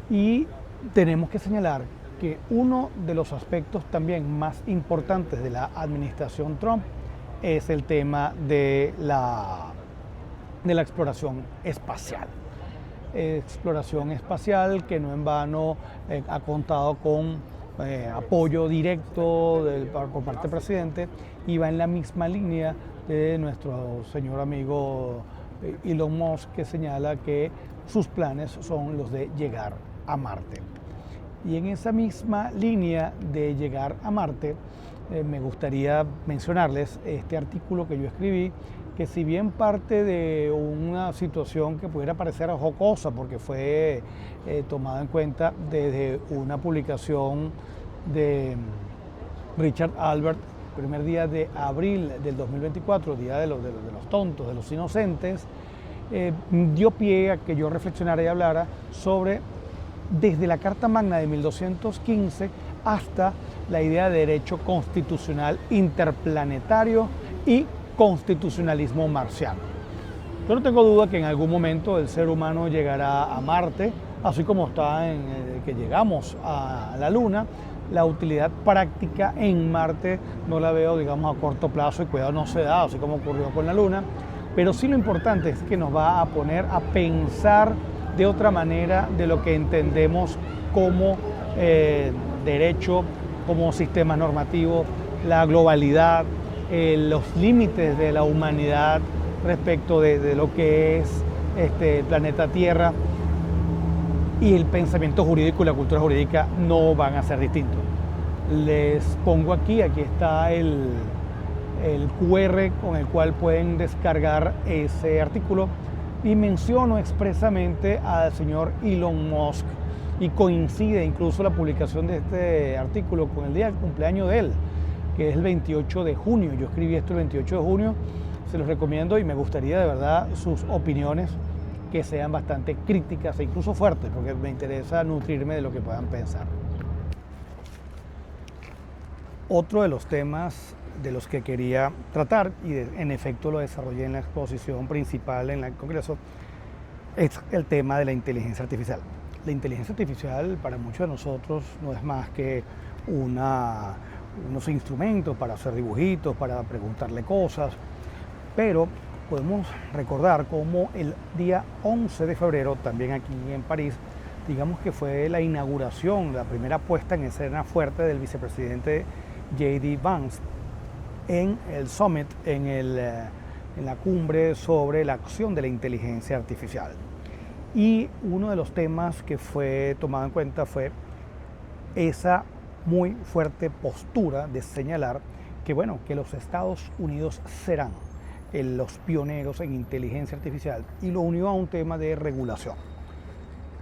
Y tenemos que señalar que uno de los aspectos también más importantes de la administración Trump es el tema de la exploración espacial. Exploración espacial que no en vano ha contado con apoyo directo por parte del presidente y va en la misma línea de nuestro señor amigo Elon Musk, que señala que sus planes son los de llegar a Marte. Y en esa misma línea de llegar a Marte, me gustaría mencionarles este artículo que yo escribí, que si bien parte de una situación que pudiera parecer jocosa, porque fue tomado en cuenta desde una publicación de Richard Albert, primer día de abril del 2024, día de los tontos, de los inocentes, dio pie a que yo reflexionara y hablara sobre desde la Carta Magna de 1215 hasta la idea de derecho constitucional interplanetario y constitucionalismo marciano. Yo no tengo duda que en algún momento el ser humano llegará a Marte, así como está en que llegamos a la Luna. La utilidad práctica en Marte no la veo, digamos, a corto plazo, y cuidado, no se da, así como ocurrió con la Luna, pero sí lo importante es que nos va a poner a pensar de otra manera de lo que entendemos como derecho, como sistema normativo, la globalidad, los límites de la humanidad respecto de lo que es el planeta Tierra, y el pensamiento jurídico y la cultura jurídica no van a ser distintos. Les pongo aquí está el QR con el cual pueden descargar ese artículo, y menciono expresamente al señor Elon Musk, y coincide incluso la publicación de este artículo con el día del cumpleaños de él, que es el 28 de junio. Yo escribí esto el 28 de junio, se los recomiendo y me gustaría de verdad sus opiniones que sean bastante críticas e incluso fuertes, porque me interesa nutrirme de lo que puedan pensar. Otro de los temas de los que quería tratar, y en efecto lo desarrollé en la exposición principal en el Congreso, es el tema de la inteligencia artificial. La inteligencia artificial para muchos de nosotros no es más que unos instrumentos para hacer dibujitos, para preguntarle cosas, pero podemos recordar cómo el día 11 de febrero, también aquí en París, digamos que fue la inauguración, la primera puesta en escena fuerte del vicepresidente J.D. Vance en el Summit, en la cumbre sobre la acción de la inteligencia artificial. Y uno de los temas que fue tomado en cuenta fue esa muy fuerte postura de señalar que, bueno, que los Estados Unidos serán los pioneros en inteligencia artificial, y lo unió a un tema de regulación.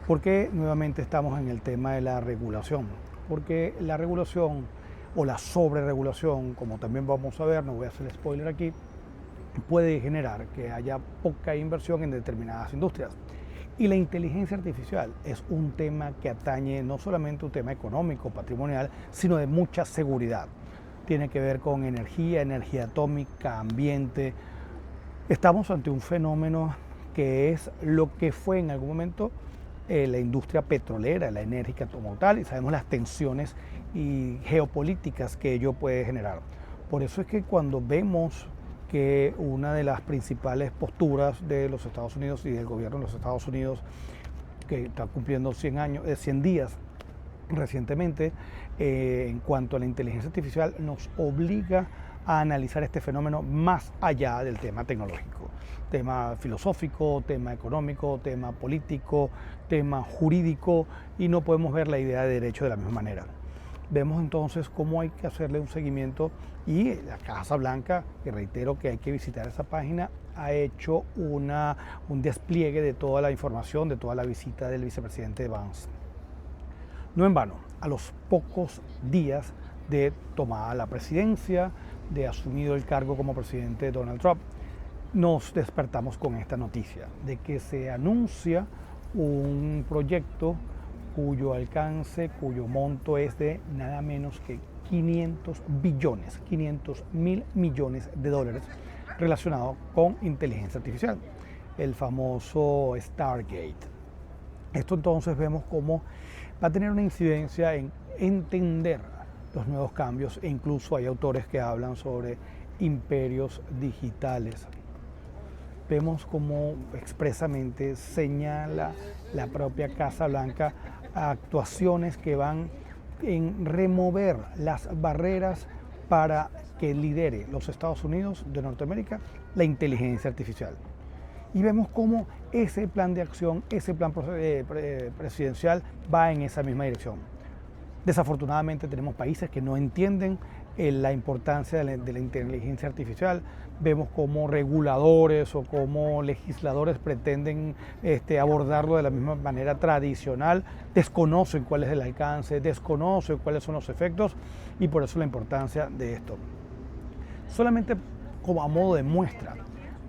¿Por qué nuevamente estamos en el tema de la regulación? Porque la regulación o la sobreregulación, como también vamos a ver, no voy a hacer spoiler aquí, puede generar que haya poca inversión en determinadas industrias. Y la inteligencia artificial es un tema que atañe no solamente un tema económico, patrimonial, sino de mucha seguridad. Tiene que ver con energía atómica, ambiente. Estamos ante un fenómeno que es lo que fue en algún momento la industria petrolera, la enérgica como tal, y sabemos las tensiones y geopolíticas que ello puede generar. Por eso es que cuando vemos que una de las principales posturas de los Estados Unidos y del gobierno de los Estados Unidos, que está cumpliendo 100 días recientemente, en cuanto a la inteligencia artificial, nos obliga a analizar este fenómeno más allá del tema tecnológico, tema filosófico, tema económico, tema político, tema jurídico, y no podemos ver la idea de derecho de la misma manera. Vemos entonces cómo hay que hacerle un seguimiento, y la Casa Blanca, que reitero que hay que visitar esa página, ha hecho un despliegue de toda la información, de toda la visita del vicepresidente Vance. No en vano, a los pocos días de tomada la presidencia, de asumido el cargo como presidente Donald Trump, nos despertamos con esta noticia de que se anuncia un proyecto cuyo alcance, cuyo monto es de nada menos que 500 mil millones de dólares relacionado con inteligencia artificial, el famoso Stargate. Esto entonces vemos cómo va a tener una incidencia en entender los nuevos cambios, e incluso hay autores que hablan sobre imperios digitales. Vemos cómo expresamente señala la propia Casa Blanca actuaciones que van en remover las barreras para que lidere los Estados Unidos de Norteamérica la inteligencia artificial. Y vemos cómo ese plan de acción, ese plan presidencial va en esa misma dirección. Desafortunadamente tenemos países que no entienden la importancia de la inteligencia artificial. Vemos cómo reguladores o cómo legisladores pretenden abordarlo de la misma manera tradicional, desconocen cuál es el alcance, desconocen cuáles son los efectos, y por eso la importancia de esto. Solamente como a modo de muestra,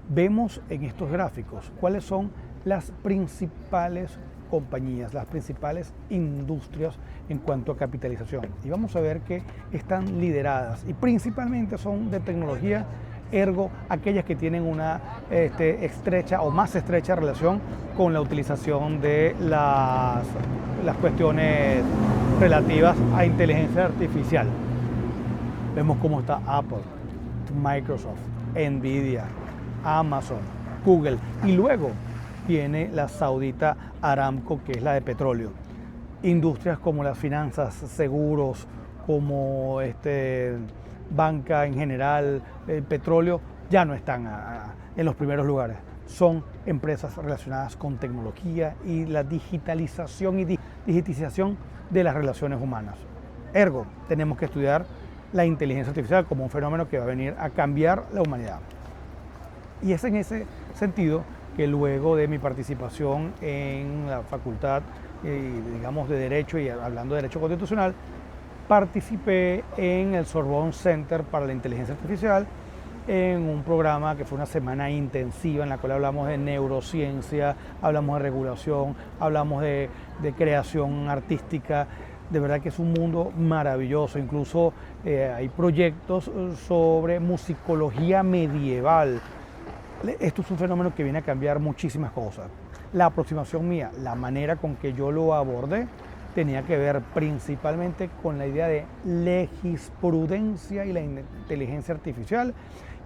vemos en estos gráficos cuáles son las principales compañías, las principales industrias en cuanto a capitalización. Y vamos a ver que están lideradas y principalmente son de tecnología, ergo aquellas que tienen una estrecha o más estrecha relación con la utilización de las cuestiones relativas a inteligencia artificial. Vemos cómo está Apple, Microsoft, Nvidia, Amazon, Google, y luego viene la saudita Aramco, que es la de petróleo. Industrias como las finanzas, seguros, como banca en general, el petróleo, ya no están en los primeros lugares. Son empresas relacionadas con tecnología y la digitalización y digitización de las relaciones humanas. Ergo, tenemos que estudiar la inteligencia artificial como un fenómeno que va a venir a cambiar la humanidad. Y es en ese sentido que luego de mi participación en la facultad, digamos, de Derecho, y hablando de Derecho Constitucional, participé en el Sorbonne Center para la Inteligencia Artificial, en un programa que fue una semana intensiva en la cual hablamos de neurociencia, hablamos de regulación, hablamos de creación artística, de verdad que es un mundo maravilloso. Incluso hay proyectos sobre musicología medieval. Esto es un fenómeno que viene a cambiar muchísimas cosas. La aproximación mía, la manera con que yo lo abordé, tenía que ver principalmente con la idea de legisprudencia y la inteligencia artificial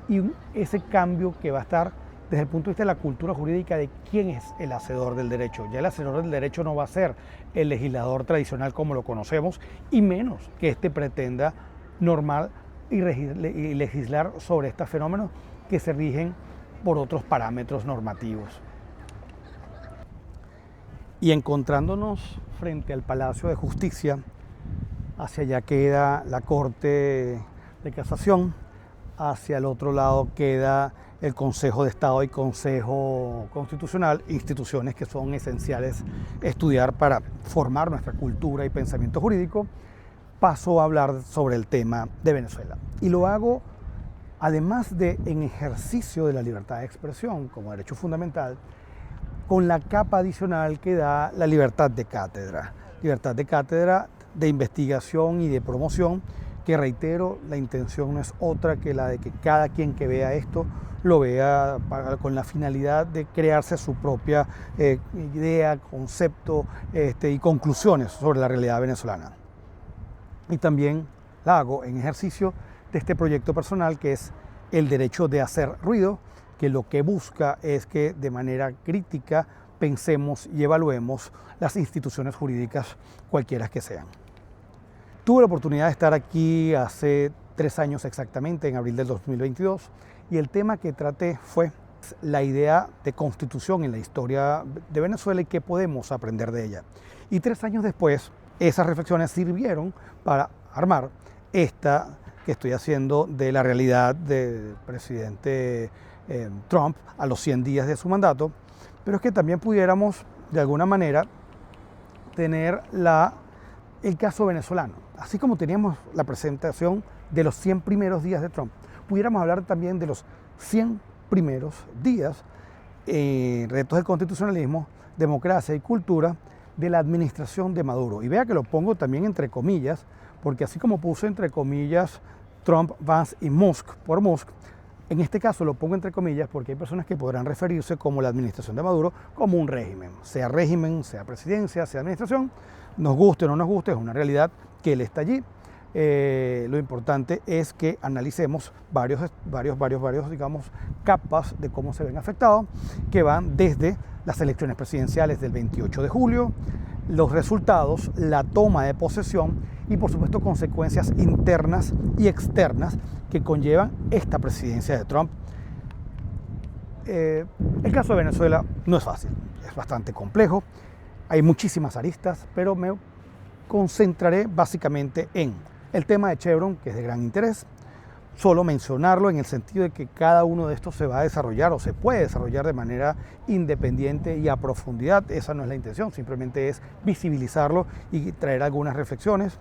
y ese cambio que va a estar desde el punto de vista de la cultura jurídica de quién es el hacedor del derecho. Ya el hacedor del derecho no va a ser el legislador tradicional como lo conocemos, y menos que éste pretenda normar y legislar sobre estos fenómenos que se rigen por otros parámetros normativos. Y encontrándonos frente al Palacio de Justicia, hacia allá queda la Corte de Casación, hacia el otro lado queda el Consejo de Estado y Consejo Constitucional, instituciones que son esenciales estudiar para formar nuestra cultura y pensamiento jurídico. Paso a hablar sobre el tema de Venezuela. Y lo hago además de en ejercicio de la libertad de expresión como derecho fundamental, con la capa adicional que da la libertad de cátedra. Libertad de cátedra, de investigación y de promoción, que reitero, la intención no es otra que la de que cada quien que vea esto lo vea con la finalidad de crearse su propia idea, concepto y conclusiones sobre la realidad venezolana. Y también la hago en ejercicio de este proyecto personal que es el derecho de hacer ruido, que lo que busca es que de manera crítica pensemos y evaluemos las instituciones jurídicas cualquiera que sean. Tuve la oportunidad de estar aquí hace 3 años exactamente, en abril del 2022, y el tema que traté fue la idea de constitución en la historia de Venezuela y qué podemos aprender de ella. Y 3 años después, esas reflexiones sirvieron para armar esta que estoy haciendo de la realidad del presidente Trump a los 100 días de su mandato, pero es que también pudiéramos de alguna manera tener el caso venezolano. Así como teníamos la presentación de los 100 primeros días de Trump, pudiéramos hablar también de los 100 primeros días, retos del constitucionalismo, democracia y cultura de la administración de Maduro. Y vea que lo pongo también entre comillas, porque así como puse entre comillas Trump, Vance y Musk por Musk, en este caso lo pongo entre comillas porque hay personas que podrán referirse como la administración de Maduro como un régimen, sea presidencia, sea administración, nos guste o no nos guste, es una realidad que él está allí. Lo importante es que analicemos varios, digamos, capas de cómo se ven afectados, que van desde las elecciones presidenciales del 28 de julio, los resultados, la toma de posesión y por supuesto consecuencias internas y externas que conllevan esta presidencia de Trump. El caso de Venezuela no es fácil, es bastante complejo, hay muchísimas aristas, pero me concentraré básicamente en el tema de Chevron, que es de gran interés, solo mencionarlo en el sentido de que cada uno de estos se va a desarrollar o se puede desarrollar de manera independiente y a profundidad. Esa no es la intención, simplemente es visibilizarlo y traer algunas reflexiones.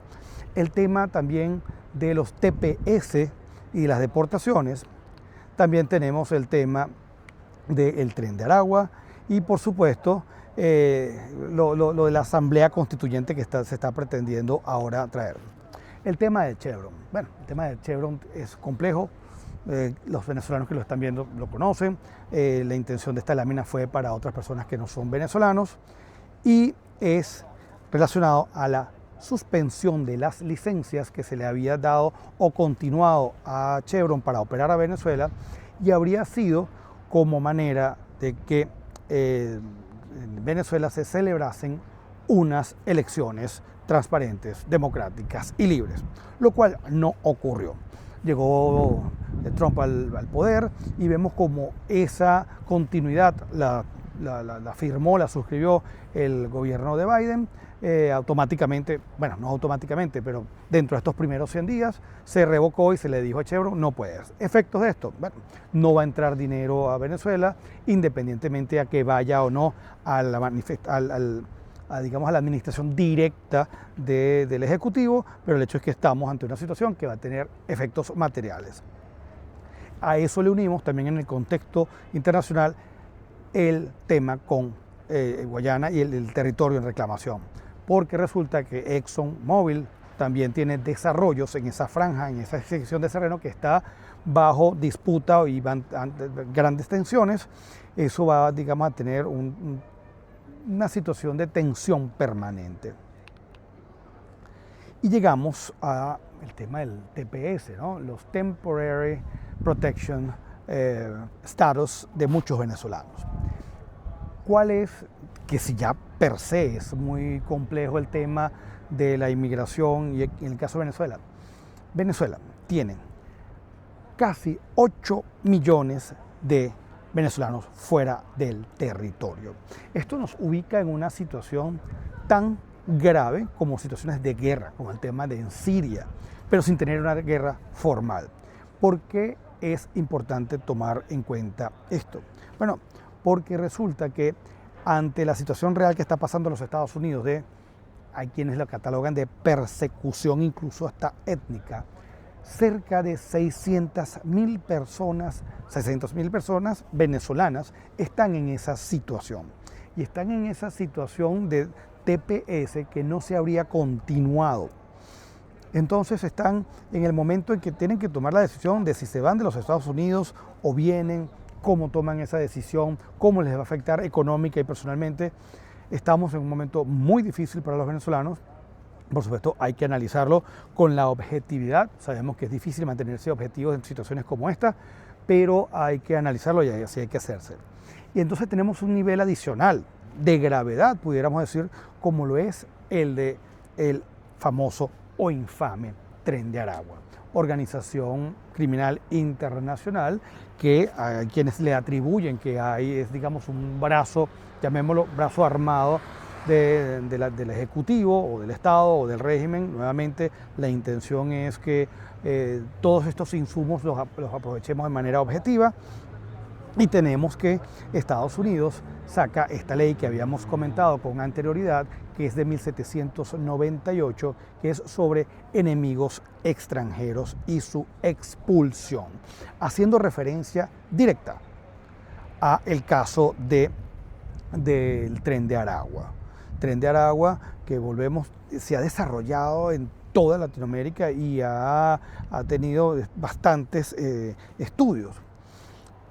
El tema también de los TPS y las deportaciones. También tenemos el tema del Tren de Aragua y por supuesto lo de la Asamblea Constituyente que se está pretendiendo ahora traer. El tema de Chevron. Bueno, el tema de Chevron es complejo. Los venezolanos que lo están viendo lo conocen. La intención de esta lámina fue para otras personas que no son venezolanos y es relacionado a la suspensión de las licencias que se le había dado o continuado a Chevron para operar a Venezuela, y habría sido como manera de que en Venezuela se celebrasen unas elecciones transparentes, democráticas y libres, lo cual no ocurrió. Llegó Trump al poder y vemos como esa continuidad la firmó, la suscribió el gobierno de Biden. Automáticamente, bueno, no automáticamente, pero dentro de estos primeros 100 días se revocó y se le dijo a Chevron, no puedes. Efectos de esto, bueno, no va a entrar dinero a Venezuela, independientemente a que vaya o no a la administración directa del Ejecutivo, pero el hecho es que estamos ante una situación que va a tener efectos materiales. A eso le unimos también en el contexto internacional el tema con Guayana y el territorio en reclamación. porque resulta que ExxonMobil también tiene desarrollos en esa franja, en esa sección de terreno que está bajo disputa y van grandes tensiones. Eso va, digamos, a tener una situación de tensión permanente. Y llegamos al tema del TPS, ¿no? Los Temporary Protection Status de muchos venezolanos. ¿Cuál es? Que si ya per se es muy complejo el tema de la inmigración y en el caso de Venezuela tiene casi 8 millones de venezolanos fuera del territorio. Esto nos ubica en una situación tan grave como situaciones de guerra, como el tema de en Siria, pero sin tener una guerra formal. ¿Por qué es importante tomar en cuenta esto? Bueno, porque resulta que ante la situación real que está pasando en los Estados Unidos, hay quienes lo catalogan de persecución incluso hasta étnica, cerca de 600.000 personas venezolanas están en esa situación. Y están en esa situación de TPS que no se habría continuado. Entonces están en el momento en que tienen que tomar la decisión de si se van de los Estados Unidos o vienen, cómo toman esa decisión, cómo les va a afectar económica y personalmente. Estamos en un momento muy difícil para los venezolanos. Por supuesto, hay que analizarlo con la objetividad. Sabemos que es difícil mantenerse objetivos en situaciones como esta, pero hay que analizarlo y así hay que hacerse. Y entonces tenemos un nivel adicional de gravedad, pudiéramos decir, como lo es el de el famoso o infame Tren de Aragua, organización criminal internacional que a quienes le atribuyen que hay es, digamos, un brazo, llamémoslo brazo armado del Ejecutivo o del Estado o del régimen. Nuevamente, la intención es que todos estos insumos los aprovechemos de manera objetiva. Y tenemos que Estados Unidos saca esta ley que habíamos comentado con anterioridad, que es de 1798, que es sobre enemigos extranjeros y su expulsión, haciendo referencia directa a el caso del Tren de Aragua. Tren de Aragua que se ha desarrollado en toda Latinoamérica y ha tenido bastantes estudios.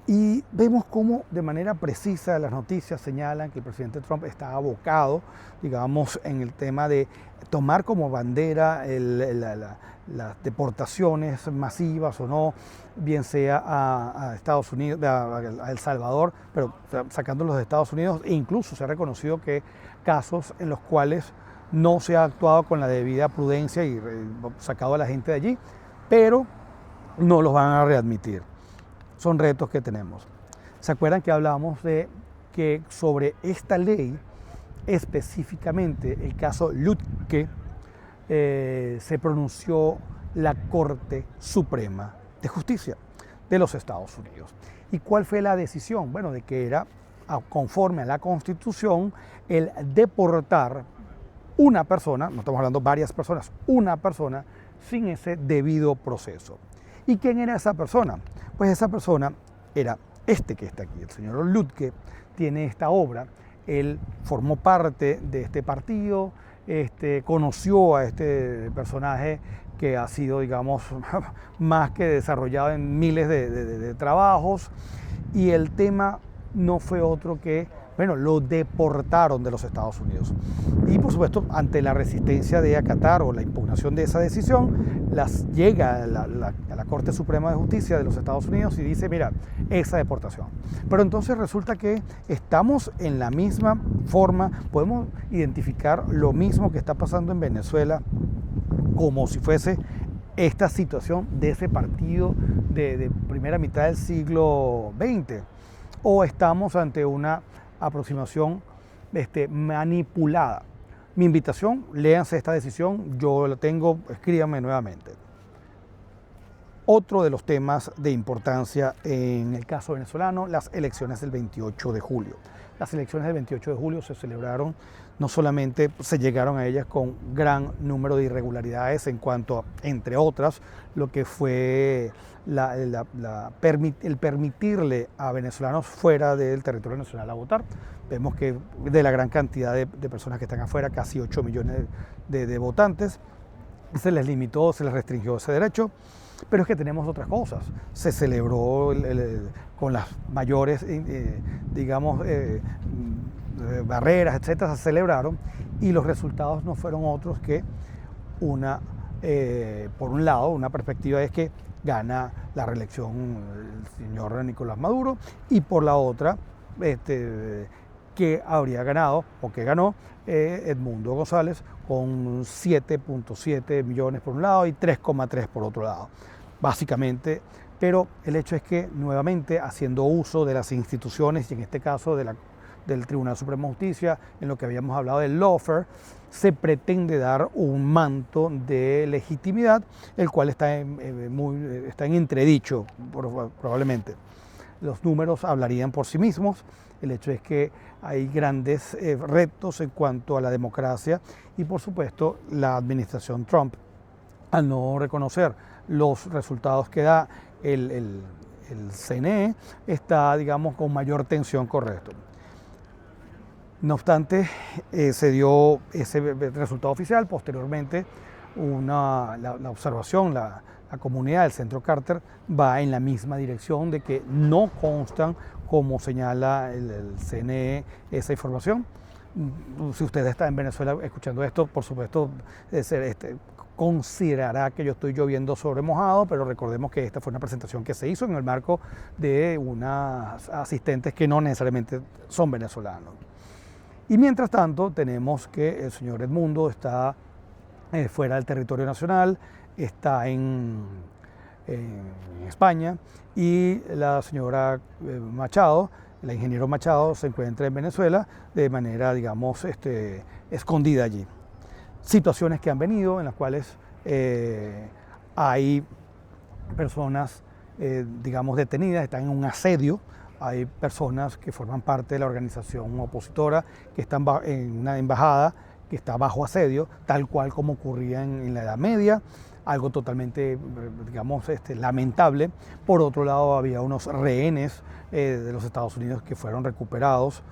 Y vemos cómo de manera precisa las noticias señalan que el presidente Trump está abocado, digamos, en el tema de tomar como bandera las deportaciones masivas o no, bien sea a Estados Unidos, a El Salvador, pero sacándolos de Estados Unidos, e incluso se ha reconocido que casos en los cuales no se ha actuado con la debida prudencia y sacado a la gente de allí, pero no los van a readmitir. Son retos que tenemos. ¿Se acuerdan que hablábamos de que sobre esta ley, específicamente el caso Lutke, se pronunció la Corte Suprema de Justicia de los Estados Unidos? ¿Y cuál fue la decisión? Bueno, de que era conforme a la Constitución el deportar una persona, no estamos hablando varias personas, una persona sin ese debido proceso. ¿Y quién era esa persona? Pues esa persona era este que está aquí, el señor Lutke. Tiene esta obra, él formó parte de este partido, conoció a este personaje que ha sido, digamos, más que desarrollado en miles de trabajos, y el tema no fue otro que, bueno, lo deportaron de los Estados Unidos. Y por supuesto, ante la resistencia de acatar o la impugnación de esa decisión, llega a la Corte Suprema de Justicia de los Estados Unidos y dice, mira, esa deportación. Pero entonces resulta que estamos en la misma forma, podemos identificar lo mismo que está pasando en Venezuela como si fuese esta situación de ese partido de primera mitad del siglo XX, o estamos ante una aproximación manipulada. Mi invitación, léanse esta decisión, yo la tengo, escríbanme nuevamente. Otro de los temas de importancia en el caso venezolano, las elecciones del 28 de julio. Las elecciones del 28 de julio se celebraron, no solamente se llegaron a ellas con gran número de irregularidades en cuanto a, entre otras, lo que fue el permitirle a venezolanos fuera del territorio nacional a votar. Vemos que de la gran cantidad de personas que están afuera, casi 8 millones de votantes, se les limitó, se les restringió ese derecho. Pero es que tenemos otras cosas. Se celebró con las mayores, barreras, etcétera, se celebraron y los resultados no fueron otros que por un lado, una perspectiva es que gana la reelección el señor Nicolás Maduro y por la otra, que habría ganado o que ganó Edmundo González con 7.7 millones por un lado y 3,3 por otro lado, básicamente. Pero el hecho es que nuevamente haciendo uso de las instituciones y en este caso del Tribunal Supremo de Justicia, en lo que habíamos hablado del lawfare, se pretende dar un manto de legitimidad, el cual está en entredicho probablemente. Los números hablarían por sí mismos. El hecho es que hay grandes retos en cuanto a la democracia y por supuesto la administración Trump, al no reconocer los resultados que da el CNE, está, digamos, con mayor tensión con esto. No obstante, se dio ese resultado oficial. Posteriormente, la observación, la comunidad del Centro Carter va en la misma dirección de que no constan, como señala el CNE, esa información. Si usted está en Venezuela escuchando esto, por supuesto, considerará que yo estoy lloviendo sobre mojado, pero recordemos que esta fue una presentación que se hizo en el marco de unas asistentes que no necesariamente son venezolanos. Y mientras tanto, tenemos que el señor Edmundo está fuera del territorio nacional, está en España, y la señora Machado, la ingeniero Machado, se encuentra en Venezuela de manera, digamos, escondida allí. Situaciones que han venido en las cuales hay personas, digamos, detenidas, están en un asedio. Hay personas que forman parte de la organización opositora que están en una embajada que está bajo asedio, tal cual como ocurría en la Edad Media, algo totalmente, digamos, lamentable. Por otro lado, había unos rehenes de los Estados Unidos que fueron recuperados,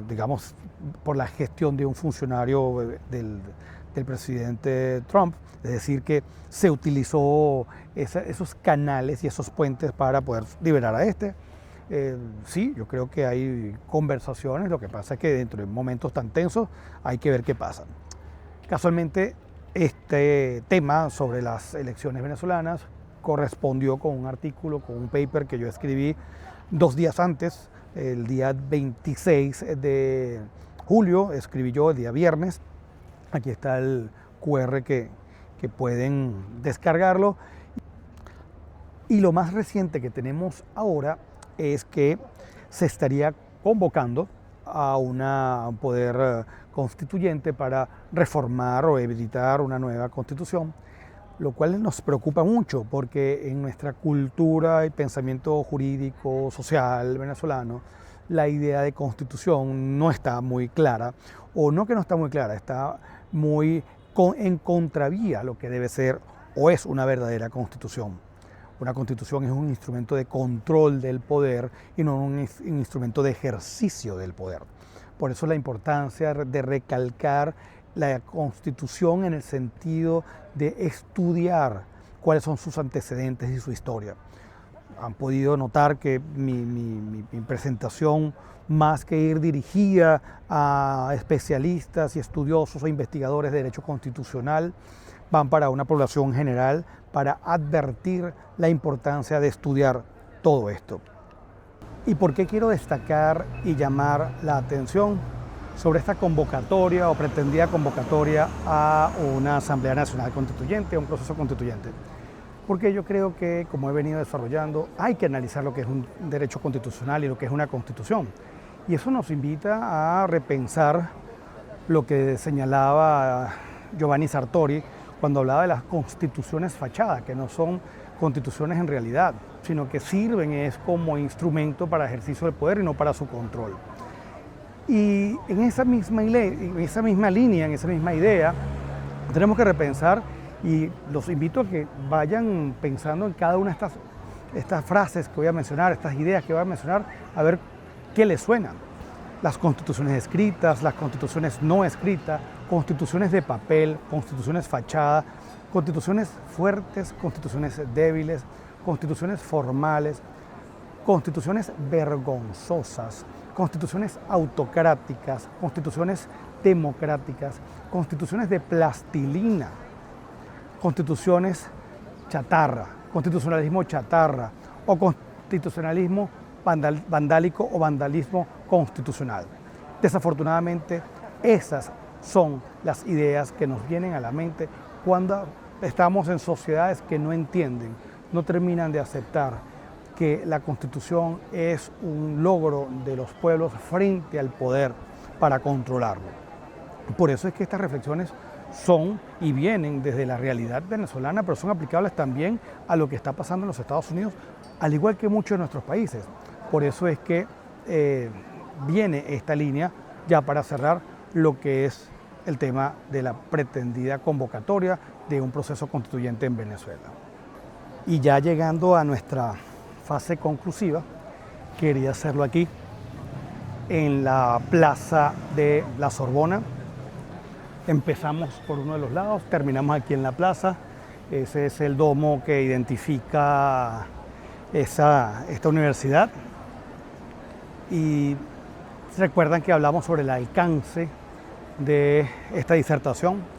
digamos, por la gestión de un funcionario del presidente Trump, es decir, que se utilizó esos canales y esos puentes para poder liberar a sí, yo creo que hay conversaciones, lo que pasa es que dentro de momentos tan tensos hay que ver qué pasa. Casualmente, este tema sobre las elecciones venezolanas correspondió con un artículo, con un paper que yo escribí 2 días antes, el día 26 de julio, escribí yo el día viernes. Aquí está el QR que pueden descargarlo. Y lo más reciente que tenemos ahora es que se estaría convocando a un poder constituyente para reformar o editar una nueva constitución, lo cual nos preocupa mucho porque en nuestra cultura y pensamiento jurídico, social venezolano, la idea de constitución no está muy clara, o no que no está muy clara, está muy en contravía a lo que debe ser o es una verdadera constitución. Una constitución es un instrumento de control del poder y no un instrumento de ejercicio del poder. Por eso la importancia de recalcar la constitución en el sentido de estudiar cuáles son sus antecedentes y su historia. Han podido notar que mi presentación, más que ir dirigida a especialistas y estudiosos o investigadores de derecho constitucional, van para una población general para advertir la importancia de estudiar todo esto. ¿Y por qué quiero destacar y llamar la atención sobre esta convocatoria o pretendida convocatoria a una Asamblea Nacional Constituyente, a un proceso constituyente? Porque yo creo que, como he venido desarrollando, hay que analizar lo que es un derecho constitucional y lo que es una constitución. Y eso nos invita a repensar lo que señalaba Giovanni Sartori cuando hablaba de las constituciones fachadas, que no son constituciones en realidad, sino que sirven es como instrumento para ejercicio del poder y no para su control. Y en esa misma línea, en esa misma idea, tenemos que repensar, y los invito a que vayan pensando en cada una de estas frases que voy a mencionar, estas ideas que voy a mencionar, a ver qué les suenan. Las constituciones escritas, las constituciones no escritas, constituciones de papel, constituciones fachada, constituciones fuertes, constituciones débiles, constituciones formales, constituciones vergonzosas, constituciones autocráticas, constituciones democráticas, constituciones de plastilina, constituciones chatarra, constitucionalismo chatarra o constitucionalismo vandálico o vandalismo constitucional. Desafortunadamente, esas son las ideas que nos vienen a la mente cuando estamos en sociedades que no entienden, no terminan de aceptar que la Constitución es un logro de los pueblos frente al poder para controlarlo. Por eso es que estas reflexiones son y vienen desde la realidad venezolana, pero son aplicables también a lo que está pasando en los Estados Unidos, al igual que muchos de nuestros países. Por eso es que viene esta línea ya para cerrar lo que es el tema de la pretendida convocatoria de un proceso constituyente en Venezuela. Y ya llegando a nuestra fase conclusiva, quería hacerlo aquí, en la plaza de la Sorbona. Empezamos por uno de los lados, terminamos aquí en la plaza. Ese es el domo que identifica esta universidad. Y recuerdan que hablamos sobre el alcance de esta disertación.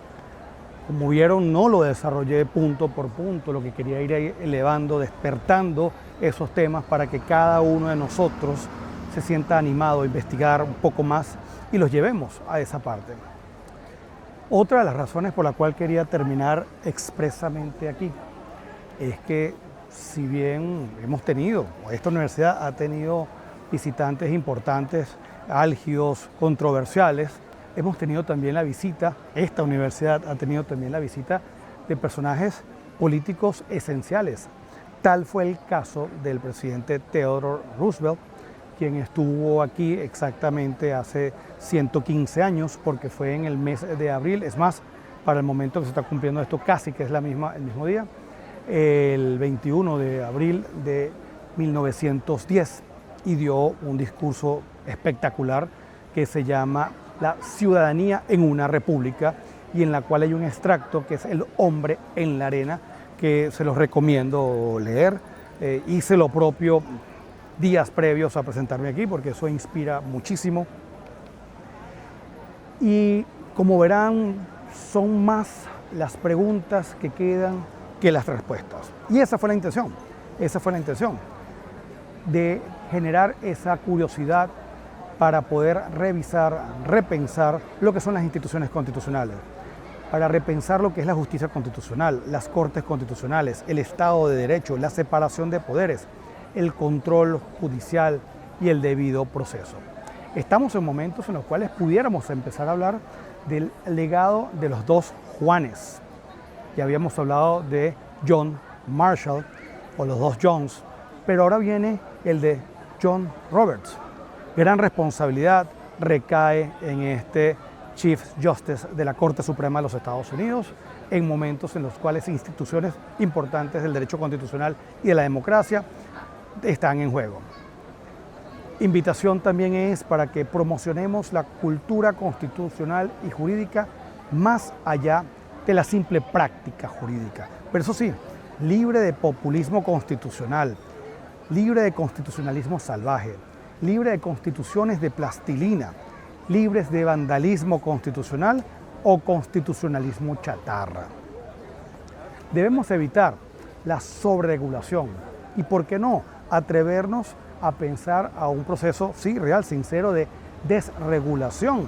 Como vieron, no lo desarrollé punto por punto, lo que quería ir elevando, despertando esos temas para que cada uno de nosotros se sienta animado a investigar un poco más y los llevemos a esa parte. Otra de las razones por la cual quería terminar expresamente aquí es que si bien esta universidad ha tenido visitantes importantes, álgidos, controversiales, hemos tenido también esta universidad ha tenido también la visita de personajes políticos esenciales. Tal fue el caso del presidente Theodore Roosevelt, quien estuvo aquí exactamente hace 115 años, porque fue en el mes de abril, es más, para el momento que se está cumpliendo esto casi que es el mismo día, el 21 de abril de 1910, y dio un discurso espectacular que se llama La ciudadanía en una república, y en la cual hay un extracto que es El hombre en la arena, que se los recomiendo leer. Hice lo propio días previos a presentarme aquí porque eso inspira muchísimo. Y como verán, son más las preguntas que quedan que las respuestas. Y esa fue la intención de generar esa curiosidad para poder revisar, repensar lo que son las instituciones constitucionales, para repensar lo que es la justicia constitucional, las cortes constitucionales, el Estado de Derecho, la separación de poderes, el control judicial y el debido proceso. Estamos en momentos en los cuales pudiéramos empezar a hablar del legado de los dos Juanes. Ya habíamos hablado de John Marshall o los dos Johns, pero ahora viene el de John Roberts. Gran responsabilidad recae en este Chief Justice de la Corte Suprema de los Estados Unidos, en momentos en los cuales instituciones importantes del derecho constitucional y de la democracia están en juego. Invitación también es para que promocionemos la cultura constitucional y jurídica más allá de la simple práctica jurídica. Pero eso sí, libre de populismo constitucional, libre de constitucionalismo salvaje, libre de constituciones de plastilina, libres de vandalismo constitucional o constitucionalismo chatarra. Debemos evitar la sobreregulación y, ¿por qué no?, atrevernos a pensar a un proceso, sí, real, sincero, de desregulación.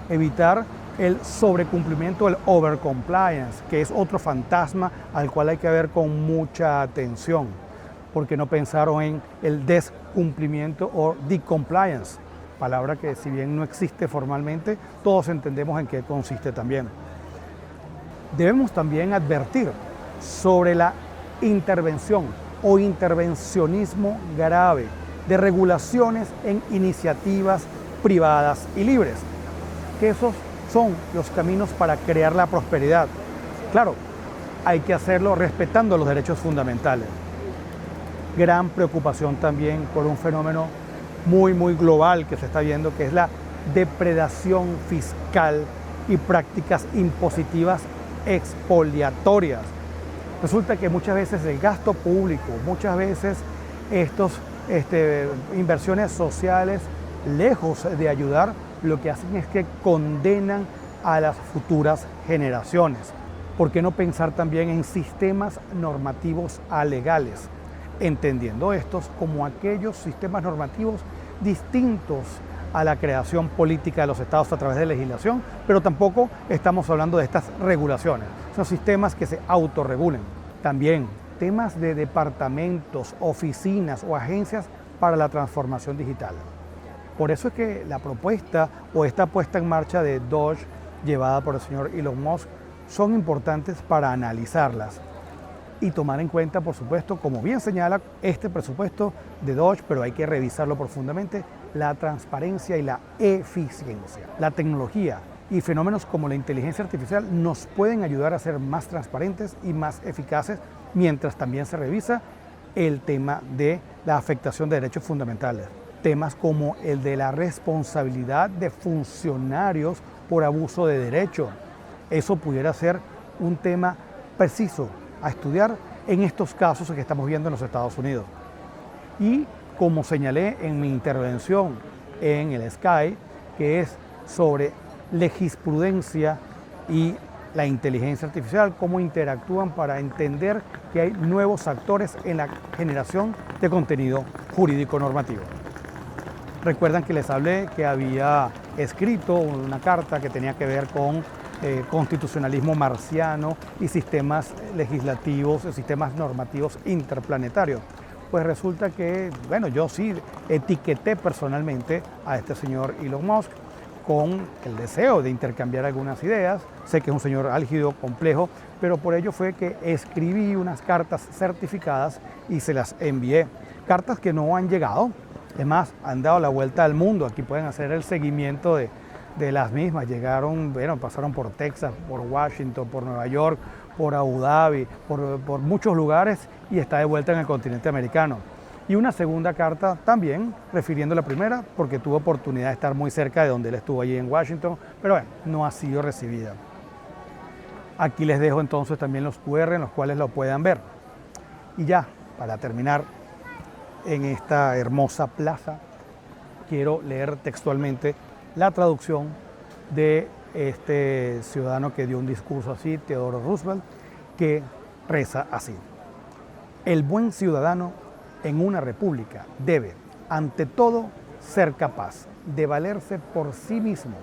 Evitar el sobrecumplimiento, el overcompliance, que es otro fantasma al cual hay que ver con mucha atención, porque no pensaron en el descumplimiento o decompliance, palabra que si bien no existe formalmente, todos entendemos en qué consiste también. Debemos también advertir sobre la intervención o intervencionismo grave de regulaciones en iniciativas privadas y libres, que esos son los caminos para crear la prosperidad. Claro, hay que hacerlo respetando los derechos fundamentales. Gran preocupación también por un fenómeno muy global que se está viendo, que es la depredación fiscal y prácticas impositivas expoliatorias. Resulta que muchas veces el gasto público, muchas veces estas inversiones sociales, lejos de ayudar, lo que hacen es que condenan a las futuras generaciones. ¿Por qué no pensar también en sistemas normativos alegales, entendiendo estos como aquellos sistemas normativos distintos a la creación política de los estados a través de legislación, pero tampoco estamos hablando de estas regulaciones, son sistemas que se autorregulen? También temas de departamentos, oficinas o agencias para la transformación digital. Por eso es que la propuesta o esta puesta en marcha de Doge, llevada por el señor Elon Musk, son importantes para analizarlas y tomar en cuenta, por supuesto, como bien señala este presupuesto de Doge, pero hay que revisarlo profundamente, la transparencia y la eficiencia. La tecnología y fenómenos como la inteligencia artificial nos pueden ayudar a ser más transparentes y más eficaces, mientras también se revisa el tema de la afectación de derechos fundamentales. Temas como el de la responsabilidad de funcionarios por abuso de derecho. Eso pudiera ser un tema preciso a estudiar en estos casos que estamos viendo en los Estados Unidos. Y como señalé en mi intervención en el Sky, que es sobre legisprudencia y la inteligencia artificial, cómo interactúan para entender que hay nuevos actores en la generación de contenido jurídico normativo. Recuerdan que les hablé que había escrito una carta que tenía que ver con constitucionalismo marciano y sistemas legislativos, sistemas normativos interplanetarios. Pues resulta que, bueno, yo sí etiqueté personalmente a este señor Elon Musk con el deseo de intercambiar algunas ideas. Sé que es un señor álgido, complejo, pero por ello fue que escribí unas cartas certificadas y se las envié. Cartas que no han llegado, es más, han dado la vuelta al mundo. Aquí pueden hacer el seguimiento de las mismas. Llegaron, bueno, pasaron por Texas, por Washington, por Nueva York, por Abu Dhabi, por muchos lugares y está de vuelta en el continente americano. Y una segunda carta también, refiriendo a la primera, porque tuvo oportunidad de estar muy cerca de donde él estuvo allí en Washington, pero bueno, no ha sido recibida. Aquí les dejo entonces también los QR en los cuales lo puedan ver. Y ya, para terminar, en esta hermosa plaza, quiero leer textualmente la traducción de este ciudadano que dio un discurso así, Theodore Roosevelt, que reza así: el buen ciudadano en una república debe, ante todo, ser capaz de valerse por sí mismo.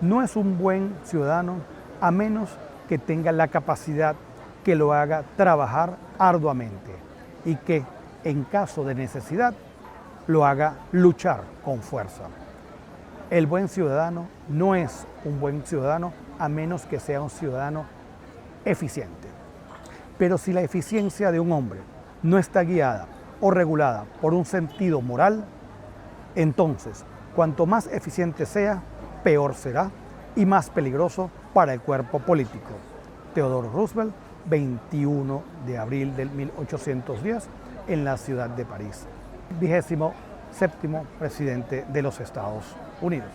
No es un buen ciudadano a menos que tenga la capacidad que lo haga trabajar arduamente y que, en caso de necesidad, lo haga luchar con fuerza. El buen ciudadano no es un buen ciudadano a menos que sea un ciudadano eficiente. Pero si la eficiencia de un hombre no está guiada o regulada por un sentido moral, entonces, cuanto más eficiente sea, peor será y más peligroso para el cuerpo político. Theodore Roosevelt, 21 de abril del 1810, en la ciudad de París. 27º presidente de los Estados Unidos.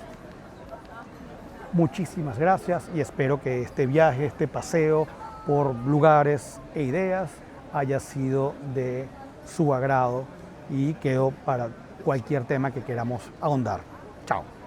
Muchísimas gracias y espero que este viaje, este paseo por lugares e ideas haya sido de su agrado y quedo para cualquier tema que queramos ahondar. Chao.